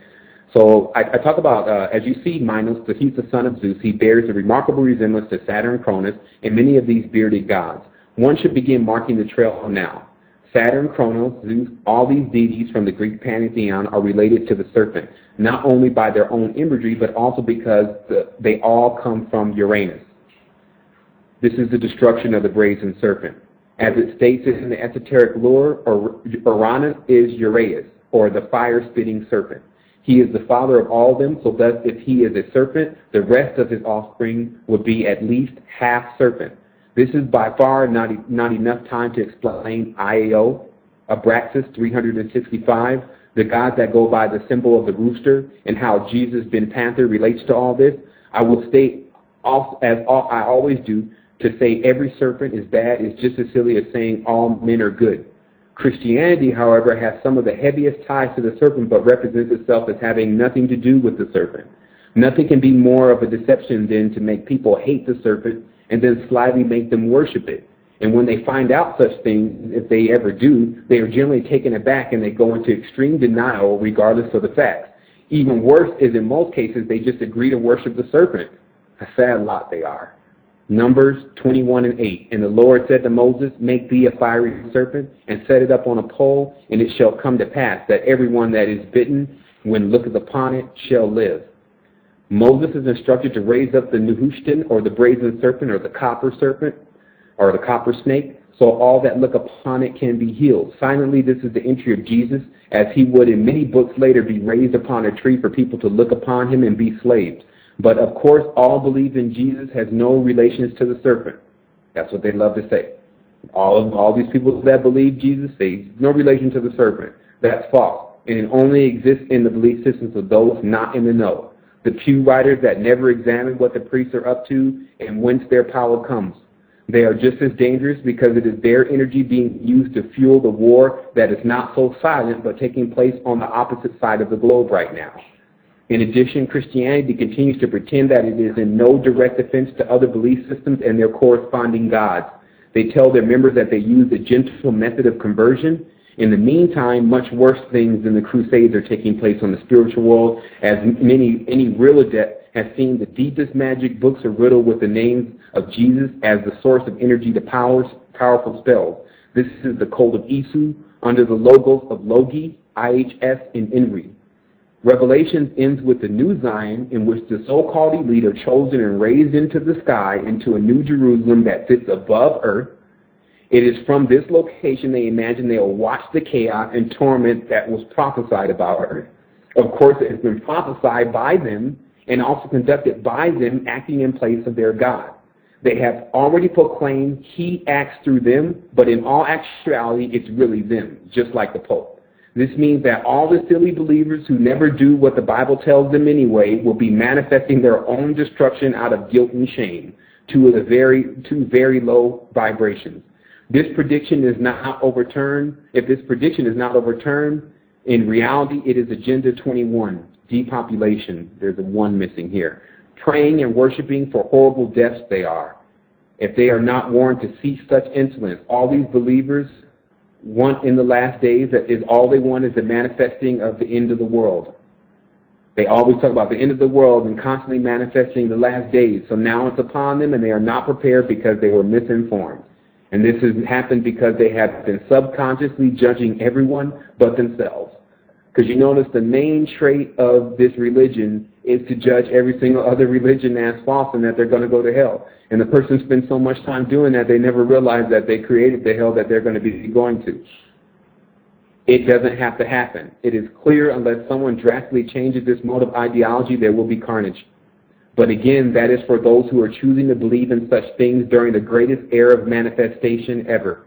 So I talk about, as you see, Minos, he's the son of Zeus. He bears a remarkable resemblance to Saturn, Cronus, and many of these bearded gods. One should begin marking the trail now. Saturn, Cronus, Zeus, all these deities from the Greek pantheon are related to the serpent, not only by their own imagery, but also because they all come from Uranus. This is the destruction of the brazen serpent. As it states in the esoteric lore, Uranus is Uraeus, or the fire-spitting serpent. He is the father of all of them, so thus if he is a serpent, the rest of his offspring would be at least half serpent. This is by far not enough time to explain Io, Abraxas 365, the gods that go by the symbol of the rooster, and how Jesus Ben Panther relates to all this. I will state, as I always do, to say every serpent is bad is just as silly as saying all men are good. Christianity, however, has some of the heaviest ties to the serpent, but represents itself as having nothing to do with the serpent. Nothing can be more of a deception than to make people hate the serpent and then slyly make them worship it. And when they find out such things, if they ever do, they are generally taken aback and they go into extreme denial regardless of the facts. Even worse is in most cases they just agree to worship the serpent. A sad lot they are. Numbers 21:8. And the Lord said to Moses, make thee a fiery serpent, and set it up on a pole, and it shall come to pass that everyone that is bitten, when looketh upon it, shall live. Moses is instructed to raise up the Nehushtan, or the brazen serpent, or the copper serpent, or the copper snake, so all that look upon it can be healed. Silently, this is the entry of Jesus, as he would in many books later be raised upon a tree for people to look upon him and be slaves. But of course, all believe in Jesus has no relations to the serpent. That's what they love to say. All these people that believe Jesus say no relation to the serpent. That's false. And it only exists in the belief systems of those not in the know. The pew writers that never examine what the priests are up to and whence their power comes. They are just as dangerous because it is their energy being used to fuel the war that is not so silent but taking place on the opposite side of the globe right now. In addition, Christianity continues to pretend that it is in no direct offense to other belief systems and their corresponding gods. They tell their members that they use a gentle method of conversion. In the meantime, much worse things than the Crusades are taking place on the spiritual world, as any real adept has seen the deepest magic books are riddled with the names of Jesus as the source of energy to powerful spells. This is the cult of Isu under the logos of Logi, IHS, and Enri. Revelation ends with the new Zion, in which the so-called elite are chosen and raised into the sky, into a new Jerusalem that sits above earth. It is from this location they imagine they will watch the chaos and torment that was prophesied about earth. Of course, it has been prophesied by them and also conducted by them, acting in place of their God. They have already proclaimed he acts through them, but in all actuality, it's really them, just like the Pope. This means that all the silly believers who never do what the Bible tells them anyway will be manifesting their own destruction out of guilt and shame, two very low vibrations. This prediction is not overturned. If this prediction is not overturned, in reality, it is Agenda 21, depopulation. There's a one missing here. Praying and worshiping for horrible deaths they are. If they are not warned to cease such insolence, all these believers want in the last days, that is all they want is the manifesting of the end of the world. They always talk about the end of the world and constantly manifesting the last days. So now it's upon them, and they are not prepared because they were misinformed. And this has happened because they have been subconsciously judging everyone but themselves. Because you notice the main trait of this religion is to judge every single other religion as false and that they're going to go to hell. And the person spends so much time doing that, they never realize that they created the hell that they're going to be going to. It doesn't have to happen. It is clear unless someone drastically changes this mode of ideology, there will be carnage. But again, that is for those who are choosing to believe in such things during the greatest era of manifestation ever.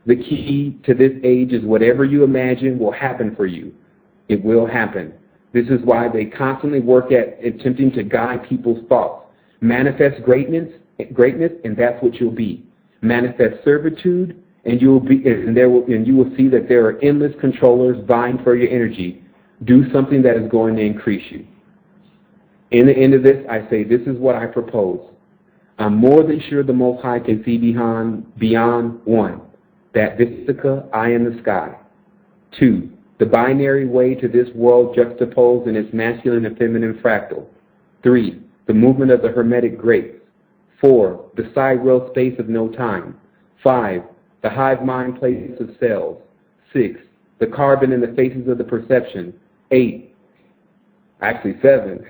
The key to this age is whatever you imagine will happen for you. It will happen. This is why they constantly work at attempting to guide people's thoughts. Manifest greatness, and that's what you'll be. Manifest servitude, and you will see that there are endless controllers vying for your energy. Do something that is going to increase you. In the end of this, I say, this is what I propose. I'm more than sure the Most High can see beyond 1, that Vistica, eye in the sky. 2, the binary way to this world juxtaposed in its masculine and feminine fractal. 3, the movement of the Hermetic grapes. 4, the sidereal space of no time. 5, the hive mind place of cells. 6, the carbon in the faces of the perception. 8, actually 7.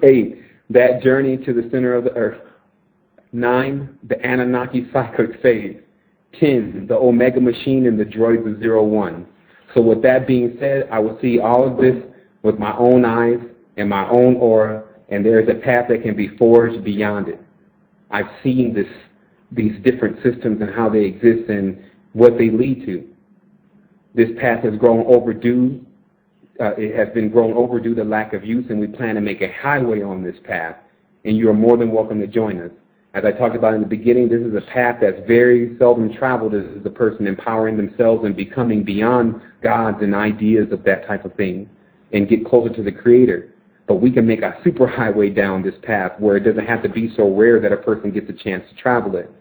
8, that journey to the center of the earth. 9, the Anunnaki cyclic phase. 10, the Omega machine and the droids of 01. So with that being said, I will see all of this with my own eyes and my own aura, and there is a path that can be forged beyond it. I've seen these different systems and how they exist and what they lead to. This path has grown overdue. It has been grown over due to lack of use, and we plan to make a highway on this path, and you are more than welcome to join us. As I talked about in the beginning, this is a path that's very seldom traveled as the person empowering themselves and becoming beyond gods and ideas of that type of thing and get closer to the Creator. But we can make a super highway down this path where it doesn't have to be so rare that a person gets a chance to travel it.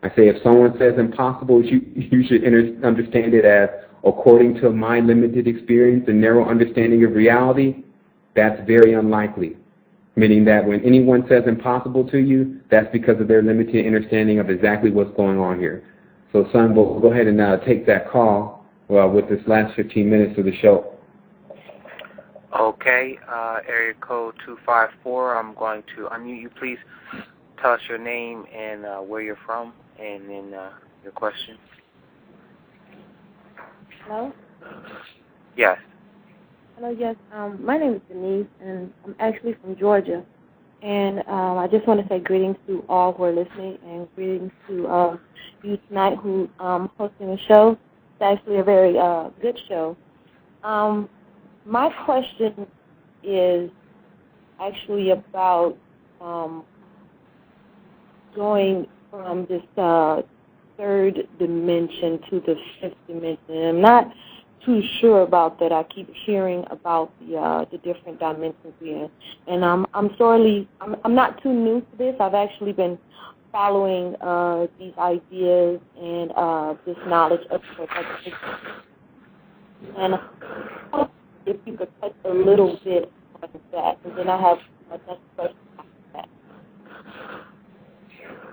I say if someone says impossible, you should understand it as, according to my limited experience and narrow understanding of reality, that's very unlikely. Meaning that when anyone says impossible to you, that's because of their limited understanding of exactly what's going on here. So, son, we'll go ahead and take that call with this last 15 minutes of the show. Okay, area code 254. I'm going to unmute you. Please tell us your name and where you're from, and then your question. Hello? Yes. Hello, yes. My name is Denise, and I'm actually from Georgia. And I just want to say greetings to all who are listening, and greetings to you tonight who hosting the show. It's actually a very good show. My question is actually about going from this third dimension to the fifth dimension. And I'm not too sure about that. I keep hearing about the different dimensions we're in, and I'm not too new to this. I've actually been following these ideas and this knowledge of perspective. And if you could touch a little bit on that, and then I have another question after that.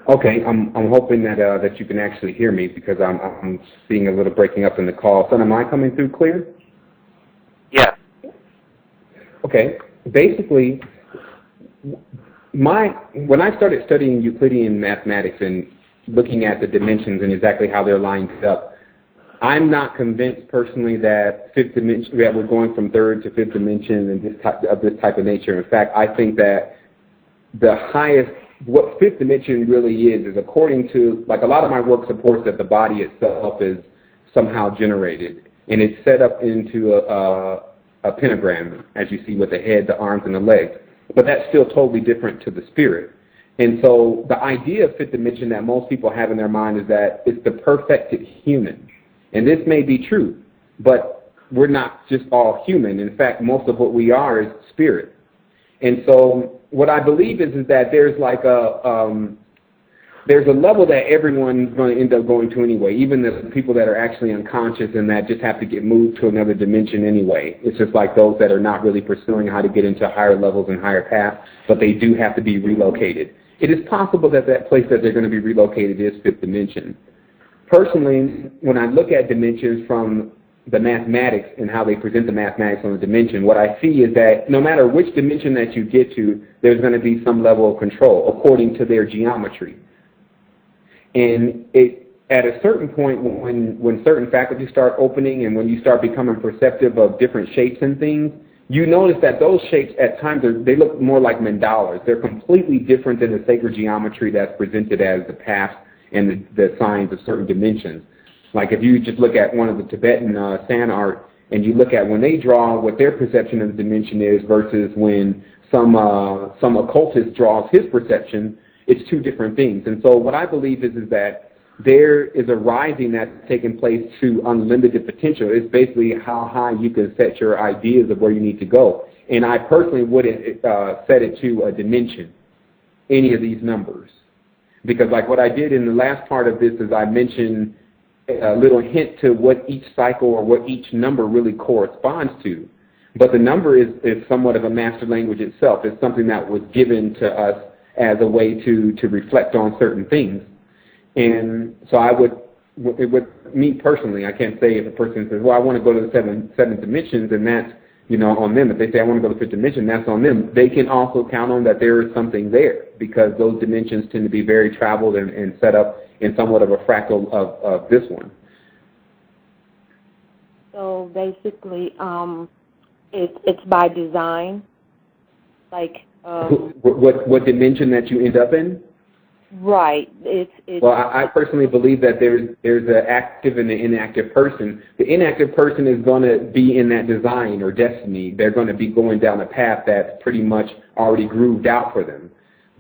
Okay, I'm hoping that you can actually hear me because I'm seeing a little breaking up in the call. So am I coming through clear? Yeah. Okay. Basically, when I started studying Euclidean mathematics and looking at the dimensions and exactly how they're lined up, I'm not convinced personally that that we're going from third to fifth dimension and this type of nature. In fact, I think that the highest, what fifth dimension really is according to, like a lot of my work supports that the body itself is somehow generated, and it's set up into a pentagram, as you see with the head, the arms, and the legs. But that's still totally different to the spirit. And so the idea of fifth dimension that most people have in their mind is that it's the perfected human. And this may be true, but we're not just all human. In fact, most of what we are is spirit. And so what I believe is that there's like there's a level that everyone's going to end up going to anyway, even the people that are actually unconscious and that just have to get moved to another dimension anyway. It's just like those that are not really pursuing how to get into higher levels and higher paths, but they do have to be relocated. It is possible that that place that they're going to be relocated is fifth dimension. Personally, when I look at dimensions from the mathematics and how they present the mathematics on the dimension, what I see is that no matter which dimension that you get to, there's going to be some level of control according to their geometry. And at a certain point, when certain faculties start opening and when you start becoming perceptive of different shapes and things, you notice that those shapes at times, they look more like mandalas. They're completely different than the sacred geometry that's presented as the paths and the signs of certain dimensions. Like if you just look at one of the Tibetan sand art and you look at when they draw what their perception of the dimension is versus when some occultist draws his perception, it's two different things. And so what I believe is that there is a rising that's taking place to unlimited potential. It's basically how high you can set your ideas of where you need to go. And I personally wouldn't set it to a dimension, any of these numbers. Because like what I did in the last part of this is I mentioned a little hint to what each cycle or what each number really corresponds to. But the number is somewhat of a master language itself. It's something that was given to us as a way to reflect on certain things. And so with me personally, I can't say if a person says, well, I want to go to the seven dimensions, and that's, on them. If they say, I want to go to the fifth dimension, that's on them. They can also count on that there is something there, because those dimensions tend to be very traveled and set up in somewhat of a fractal of this one. So basically, it's by design, like... What dimension that you end up in? Right. Well, I personally believe that there's an active and an inactive person. The inactive person is going to be in that design or destiny. They're going to be going down a path that's pretty much already grooved out for them.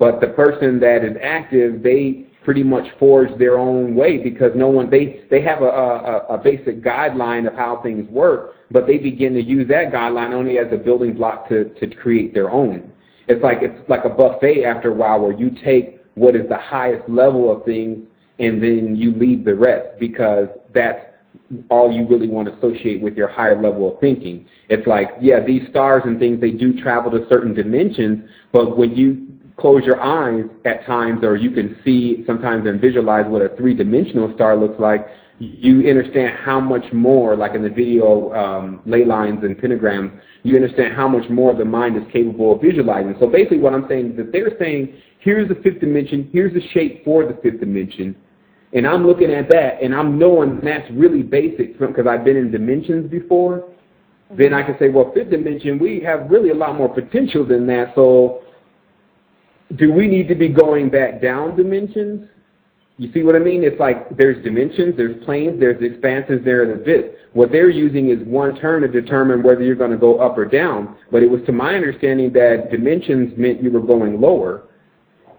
But the person that is active, they pretty much forge their own way, because they have a basic guideline of how things work, but they begin to use that guideline only as a building block to create their own. It's like a buffet after a while, where you take what is the highest level of things and then you leave the rest, because that's all you really want to associate with your higher level of thinking. It's like, yeah, these stars and things, they do travel to certain dimensions, but when you close your eyes at times, or you can see sometimes and visualize what a three-dimensional star looks like, you understand how much more, like in the video ley lines and pentagrams, you understand how much more the mind is capable of visualizing. So basically what I'm saying is that they're saying, here's the fifth dimension, here's the shape for the fifth dimension, and I'm looking at that, and I'm knowing that's really basic because I've been in dimensions before. Then I can say, well, fifth dimension, we have really a lot more potential than that, so do we need to be going back down dimensions? You see what I mean? It's like there's dimensions, there's planes, there's expanses, there's abyss. What they're using is one term to determine whether you're going to go up or down. But it was to my understanding that dimensions meant you were going lower.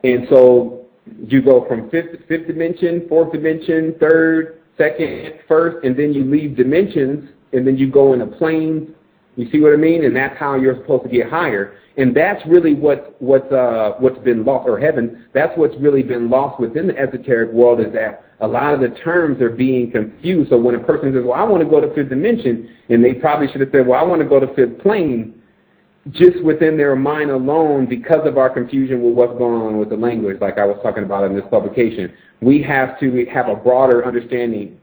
And so you go from fifth dimension, fourth dimension, third, second, first, and then you leave dimensions, and then you go into planes, You see what I mean? And that's how you're supposed to get higher. And that's really what's been lost, or heaven. That's what's really been lost within the esoteric world, is that a lot of the terms are being confused. So when a person says, well, I want to go to fifth dimension, and they probably should have said, well, I want to go to fifth plane, just within their mind alone, because of our confusion with what's going on with the language, like I was talking about in this publication, we have to have a broader understanding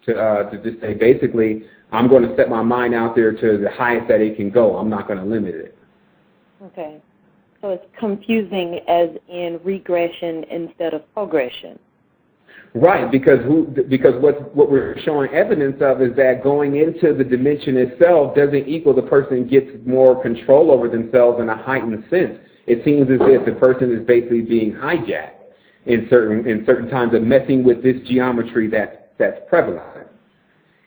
to just say, basically, I'm going to set my mind out there to the highest that it can go. I'm not going to limit it. Okay. So it's confusing as in regression instead of progression. Right, because what we're showing evidence of is that going into the dimension itself doesn't equal the person gets more control over themselves in a heightened sense. It seems as if the person is basically being hijacked in certain times of messing with this geometry that's prevalent.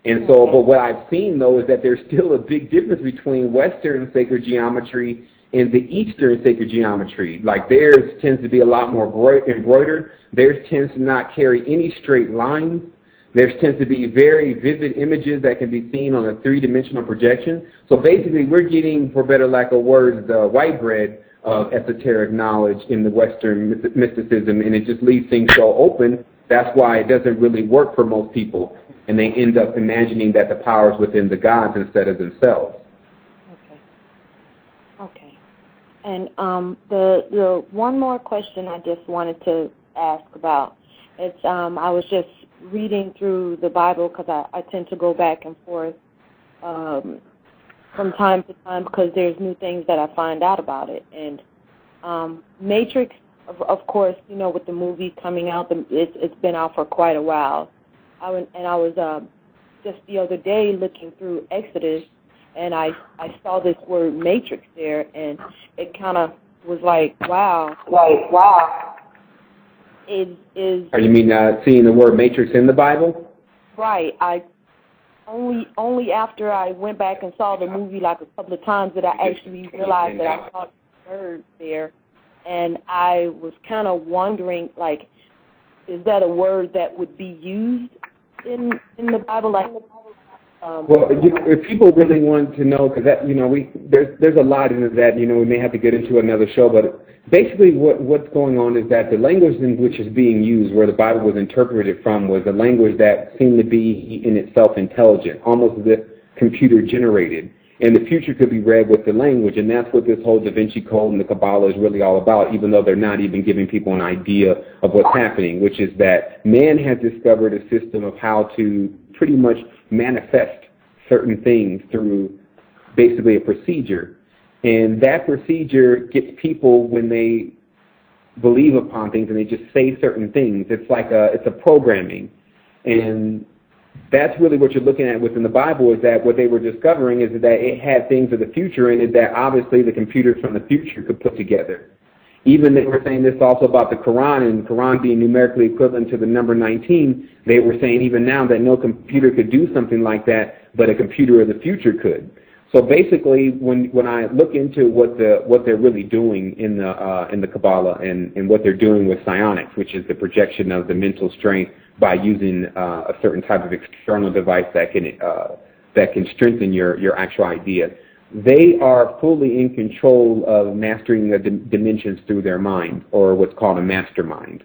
And so, but what I've seen, though, is that there's still a big difference between Western sacred geometry and the Eastern sacred geometry. Like theirs tends to be a lot more embroidered. Theirs tends to not carry any straight lines. Theirs tends to be very vivid images that can be seen on a three-dimensional projection. So basically, we're getting, for better lack of words, the white bread of esoteric knowledge in the Western mysticism, and it just leaves things so open. That's why it doesn't really work for most people, and they end up imagining that the power is within the gods instead of themselves. Okay. And the one more question I just wanted to ask about, it's I was just reading through the Bible, because I tend to go back and forth from time to time, because there's new things that I find out about it. And Matrix, of course, you know, with the movie coming out, it's been out for quite a while. I was just the other day looking through Exodus, and I saw this word matrix there, and it kind of was like, wow. You mean seeing the word matrix in the Bible? Right. I only after I went back and saw the movie like a couple of times did I actually realize that I saw the word there, and I was kind of wondering, like, is that a word that would be used in the Bible? Like, well, if people really want to know, because that, you know, there's a lot into that. You know, we may have to get into another show, but basically what's going on is that the language in which is being used, where the Bible was interpreted from, was a language that seemed to be in itself intelligent, almost as if computer generated. And the future could be read with the language, and that's what this whole Da Vinci Code and the Kabbalah is really all about, even though they're not even giving people an idea of what's happening, which is that man has discovered a system of how to pretty much manifest certain things through basically a procedure. And that procedure gets people, when they believe upon things and they just say certain things, it's like it's a programming. And that's really what you're looking at within the Bible, is that what they were discovering is that it had things of the future in it that obviously the computers from the future could put together. Even they were saying this also about the Quran, and the Quran being numerically equivalent to the number 19, they were saying even now that no computer could do something like that, but a computer of the future could. So basically, when I look into what they're really doing in the Kabbalah and what they're doing with psionics, which is the projection of the mental strength by using a certain type of external device that can strengthen your actual idea, they are fully in control of mastering the dimensions through their mind, or what's called a mastermind.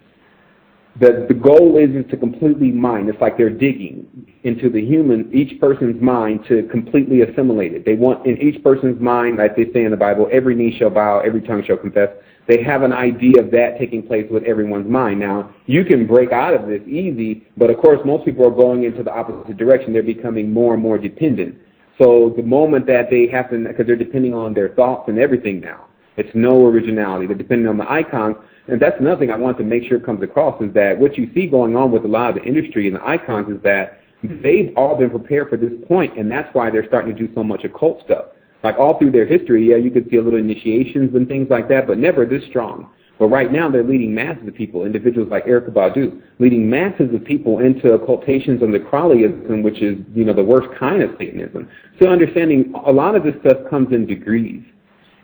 The goal is to completely mine. It's like they're digging into each person's mind to completely assimilate it. They want in each person's mind, like they say in the Bible, every knee shall bow, every tongue shall confess. They have an idea of that taking place with everyone's mind. Now, you can break out of this easy, but of course most people are going into the opposite direction. They're becoming more and more dependent. So the moment that they have to, because they're depending on their thoughts and everything now, it's no originality. They're depending on the icons. And that's another thing I want to make sure comes across, is that what you see going on with a lot of the industry and the icons is that they've all been prepared for this point, and that's why they're starting to do so much occult stuff. Like all through their history, yeah, you could see a little initiations and things like that, but never this strong. But right now they're leading masses of people, individuals like Erykah Badu, leading masses of people into occultations and the Crowleyism, which is, you know, the worst kind of Satanism. So understanding a lot of this stuff comes in degrees.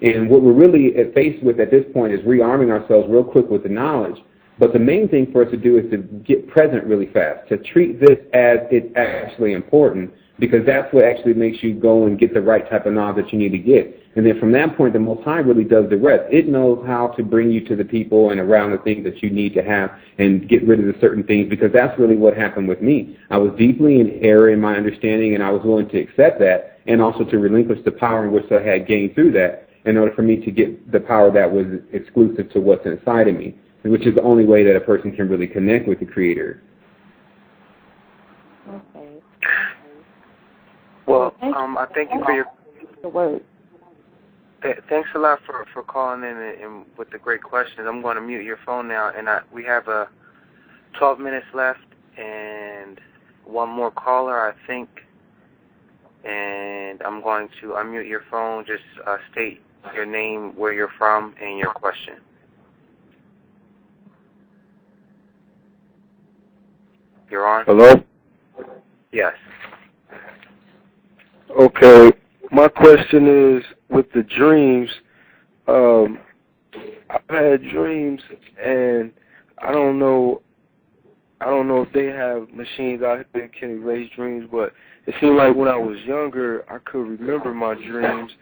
And what we're really faced with at this point is rearming ourselves real quick with the knowledge. But the main thing for us to do is to get present really fast, to treat this as it's actually important, because that's what actually makes you go and get the right type of knowledge that you need to get. And then from that point, the Most High really does the rest. It knows how to bring you to the people and around the things that you need to have and get rid of the certain things, because that's really what happened with me. I was deeply in error in my understanding, and I was willing to accept that and also to relinquish the power in which I had gained through that in order for me to get the power that was exclusive to what's inside of me, which is the only way that a person can really connect with the Creator. Okay. Well, I thank you for your word. Thanks a lot for calling in and with the great questions. I'm going to mute your phone now, and we have 12 minutes left and one more caller, I think. And I'm going to unmute your phone. Just state your name, where you're from, and your question. You're on? Hello? Yes. Okay. My question is, with the dreams, I've had dreams, and I don't know if they have machines out there that can erase dreams, but it seemed like when I was younger, I could remember my dreams.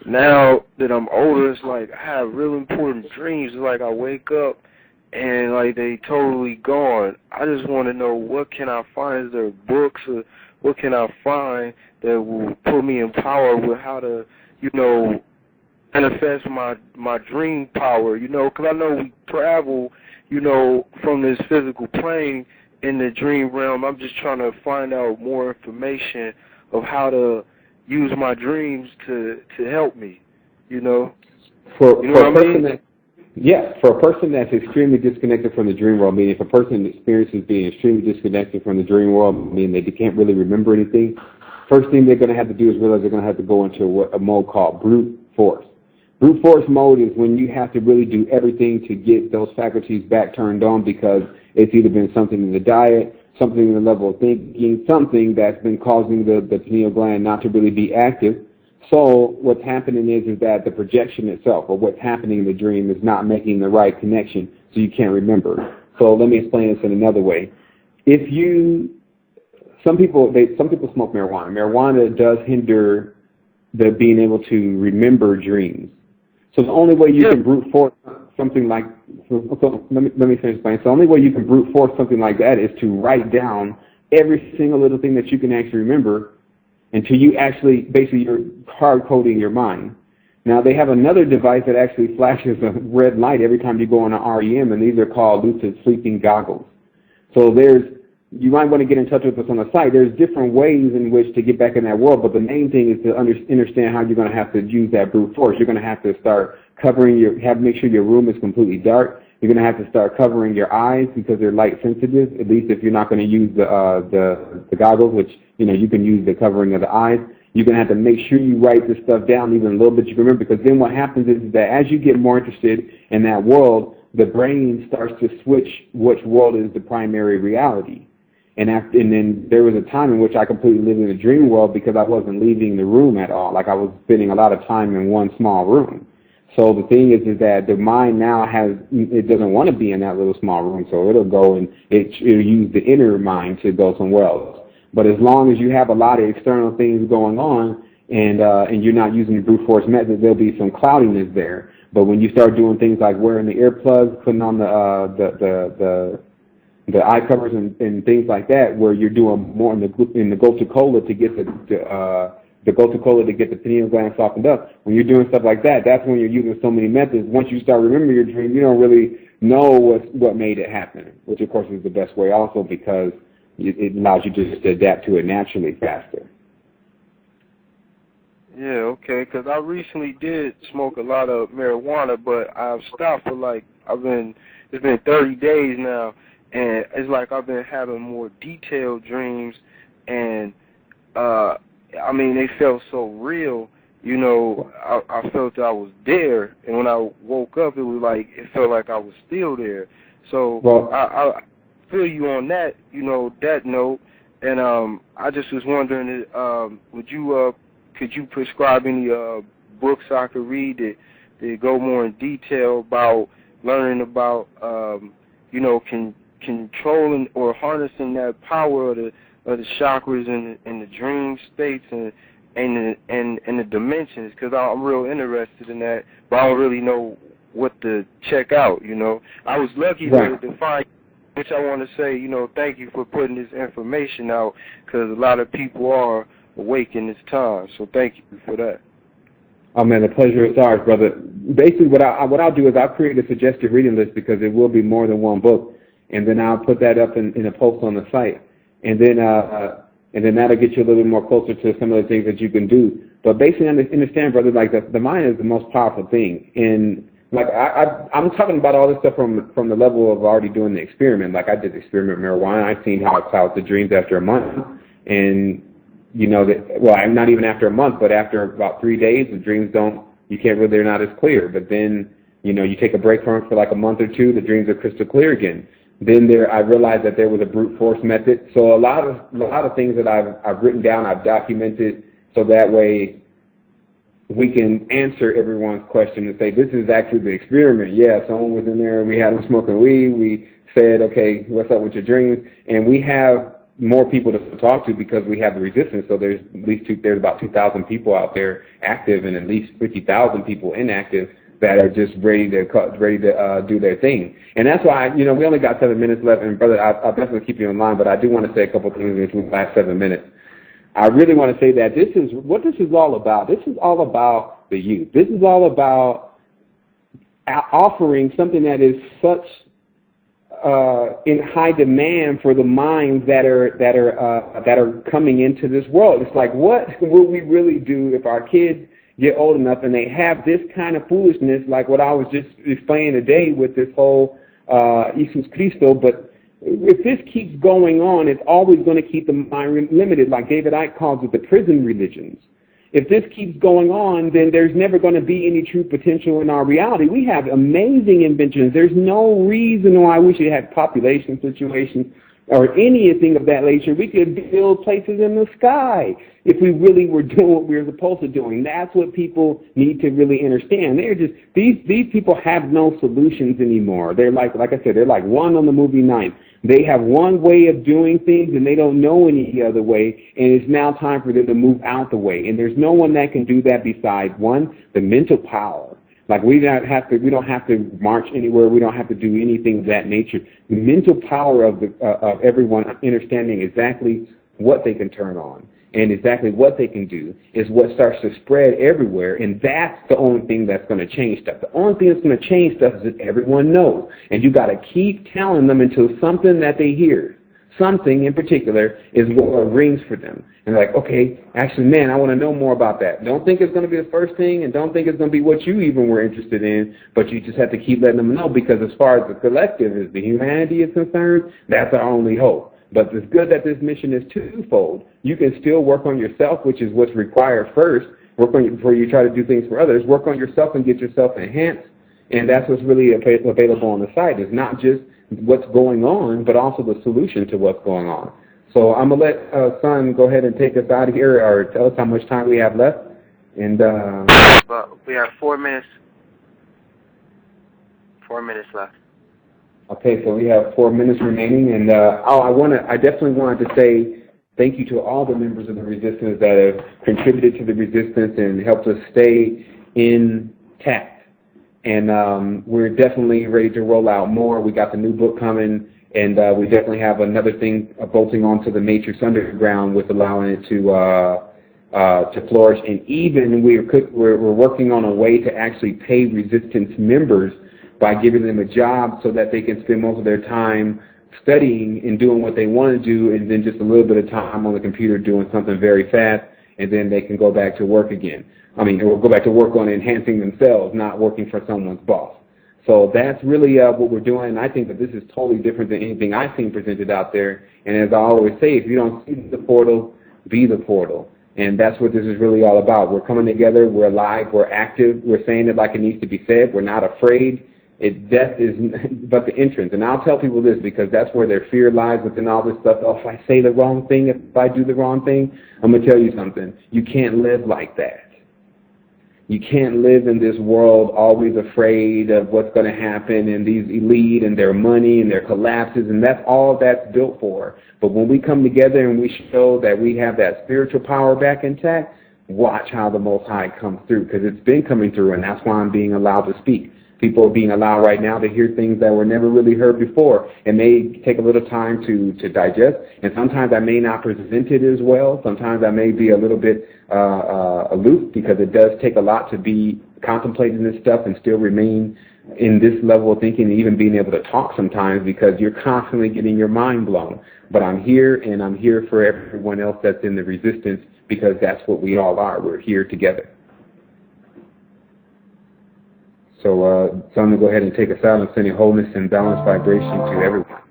Now that I'm older, it's like I have real important dreams. It's like I wake up and like they totally gone. I just want to know, what can I find? Is there books or what can I find that will put me in power with how to, manifest my dream power, because I know we travel, from this physical plane in the dream realm. I'm just trying to find out more information of how to use my dreams to help me, For a person that's extremely disconnected from the dream world, meaning if a person experiences being extremely disconnected from the dream world, meaning they can't really remember anything, first thing they're going to have to do is realize they're going to have to go into a mode called brute force. Brute force mode is when you have to really do everything to get those faculties back turned on, because it's either been something in the diet, something in the level of thinking, something that's been causing the pineal gland not to really be active. So what's happening is that the projection itself, or what's happening in the dream, is not making the right connection, so you can't remember. So let me explain this in another way. Some people smoke marijuana. Marijuana does hinder the being able to remember dreams. So the only way you can brute force something like, let me finish explaining. So the only way you can brute force something like that is to write down every single little thing that you can actually remember, until you actually, basically, you're hard-coding your mind. Now, they have another device that actually flashes a red light every time you go on an REM, and these are called lucid sleeping goggles. So you might want to get in touch with us on the site. There's different ways in which to get back in that world, but the main thing is to understand how you're going to have to use that brute force. You're going to have to start covering make sure your room is completely dark. You're going to have to start covering your eyes because they're light sensitive, at least if you're not going to use the goggles, which, you can use the covering of the eyes. You're going to have to make sure you write this stuff down even a little bit you can remember, because then what happens is that as you get more interested in that world, the brain starts to switch which world is the primary reality. And then there was a time in which I completely lived in a dream world because I wasn't leaving the room at all. Like I was spending a lot of time in one small room. So the thing is that the mind now it doesn't want to be in that little small room, so it'll go and it'll use the inner mind to go somewhere else. But as long as you have a lot of external things going on and you're not using the brute force method, there'll be some cloudiness there. But when you start doing things like wearing the earplugs, putting on the eye covers and things like that, where you're doing more in the Coca-Cola to get the Coca-Cola to get the pineal gland softened up. When you're doing stuff like that, that's when you're using so many methods. Once you start remembering your dream, you don't really know what made it happen, which of course is the best way also, because it allows you just to adapt to it naturally faster. Yeah, okay, because I recently did smoke a lot of marijuana, but I've stopped for it's been 30 days now, and it's like I've been having more detailed dreams, and they felt so real, I felt I was there, and when I woke up, it felt like I was still there. So I feel you on that, that note, and I just was wondering, could you prescribe any books I could read that go more in detail about learning about, controlling or harnessing that power of of the chakras and the dream states and the dimensions, because I'm real interested in that, but I don't really know what to check out, you know. I was lucky to find, which I want to say, you know, thank you for putting this information out, because a lot of people are awake in this time, so thank you for that. Oh man, the pleasure is ours, brother. Basically, what I'll do is I'll create a suggested reading list, because it will be more than one book, and then I'll put that up in a post on the site, and then that'll get you a little bit more closer to some of the things that you can do. But basically, understand, brother, like the mind is the most powerful thing, and like I'm talking about all this stuff from the level of already doing the experiment. Like I did the experiment with marijuana. I've seen how it clouds the dreams after a month, and you know that. Well, I'm not even after a month, but after about 3 days, the dreams they're not as clear. But then you know you take a break from it for like a month or two, the dreams are crystal clear again. Then I realized that there was a brute force method. So a lot of things that I've written down, I've documented, so that way we can answer everyone's question and say, this is actually the experiment. Yeah, someone was in there, we had them smoking weed, we said, okay, what's up with your dreams? And we have more people to talk to because we have the resistance. So there's about 2,000 people out there active and at least 50,000 people inactive that are just ready to do their thing. And that's why, you know, we only got 7 minutes left, and brother, I'll definitely keep you in line, but I do want to say a couple of things in the last 7 minutes. I really want to say that this is all about. This is all about the youth. This is all about offering something that is such in high demand for the minds that are coming into this world. It's like, what will we really do if our kids get old enough and they have this kind of foolishness, like what I was just explaining today with this whole Jesus Cristo? But if this keeps going on, it's always going to keep the mind limited, like David Icke calls it, the prison religions. If this keeps going on, then there's never going to be any true potential in our reality. We have amazing inventions. There's no reason why we should have population situations or anything of that nature. We could build places in the sky if we really were doing what we were supposed to doing. That's what people need to really understand. They're just these people have no solutions anymore. They're like I said, they're like one on the movie Night. They have one way of doing things and they don't know any other way, and it's now time for them to move out the way. And there's no one that can do that besides one, the mental power. Like we don't have to march anywhere. We don't have to do anything of that nature. The mental power of everyone understanding exactly what they can turn on and exactly what they can do is what starts to spread everywhere, and that's the only thing that's going to change stuff. The only thing that's going to change stuff is that everyone knows, and you got to keep telling them until something that they hear, something in particular, is what rings for them. And they're like, okay, actually, man, I want to know more about that. Don't think it's going to be the first thing, and don't think it's going to be what you even were interested in, but you just have to keep letting them know, because as far as the collective, as the humanity is concerned, that's our only hope. But it's good that this mission is twofold. You can still work on yourself, which is what's required first. Before you try to do things for others. Work on yourself and get yourself enhanced. And that's what's really available on the site. It's not just what's going on, but also the solution to what's going on. So I'm going to let Son go ahead and take us out of here, or tell us how much time we have left. And but we have 4 minutes. 4 minutes left. Okay, so we have 4 minutes remaining, and I definitely wanted to say thank you to all the members of the resistance that have contributed to the resistance and helped us stay intact. And we're definitely ready to roll out more. We got the new book coming, and we definitely have another thing bolting onto the Matrix Underground with allowing it to flourish. And even we're working on a way to actually pay resistance members by giving them a job so that they can spend most of their time studying and doing what they want to do, and then just a little bit of time on the computer doing something very fast, and then they can go back to work again. Or go back to work on enhancing themselves, not working for someone's boss. So that's really what we're doing, and I think that this is totally different than anything I've seen presented out there. And as I always say, if you don't see the portal, be the portal. And that's what this is really all about. We're coming together, we're alive, we're active, we're saying it like it needs to be said, we're not afraid. Death is but the entrance. And I'll tell people this because that's where their fear lies within all this stuff. Oh, if I say the wrong thing, if I do the wrong thing, I'm going to tell you something. You can't live like that. You can't live in this world always afraid of what's going to happen and these elite and their money and their collapses, and that's all that's built for. But when we come together and we show that we have that spiritual power back intact, watch how the Most High comes through, because it's been coming through, and that's why I'm being allowed to speak. People are being allowed right now to hear things that were never really heard before. It may take a little time to digest, and sometimes I may not present it as well. Sometimes I may be a little bit aloof, because it does take a lot to be contemplating this stuff and still remain in this level of thinking, and even being able to talk sometimes, because you're constantly getting your mind blown. But I'm here, and I'm here for everyone else that's in the resistance, because that's what we all are. We're here together. So I'm going to go ahead and take us out and send a wholeness and balanced vibration to everyone.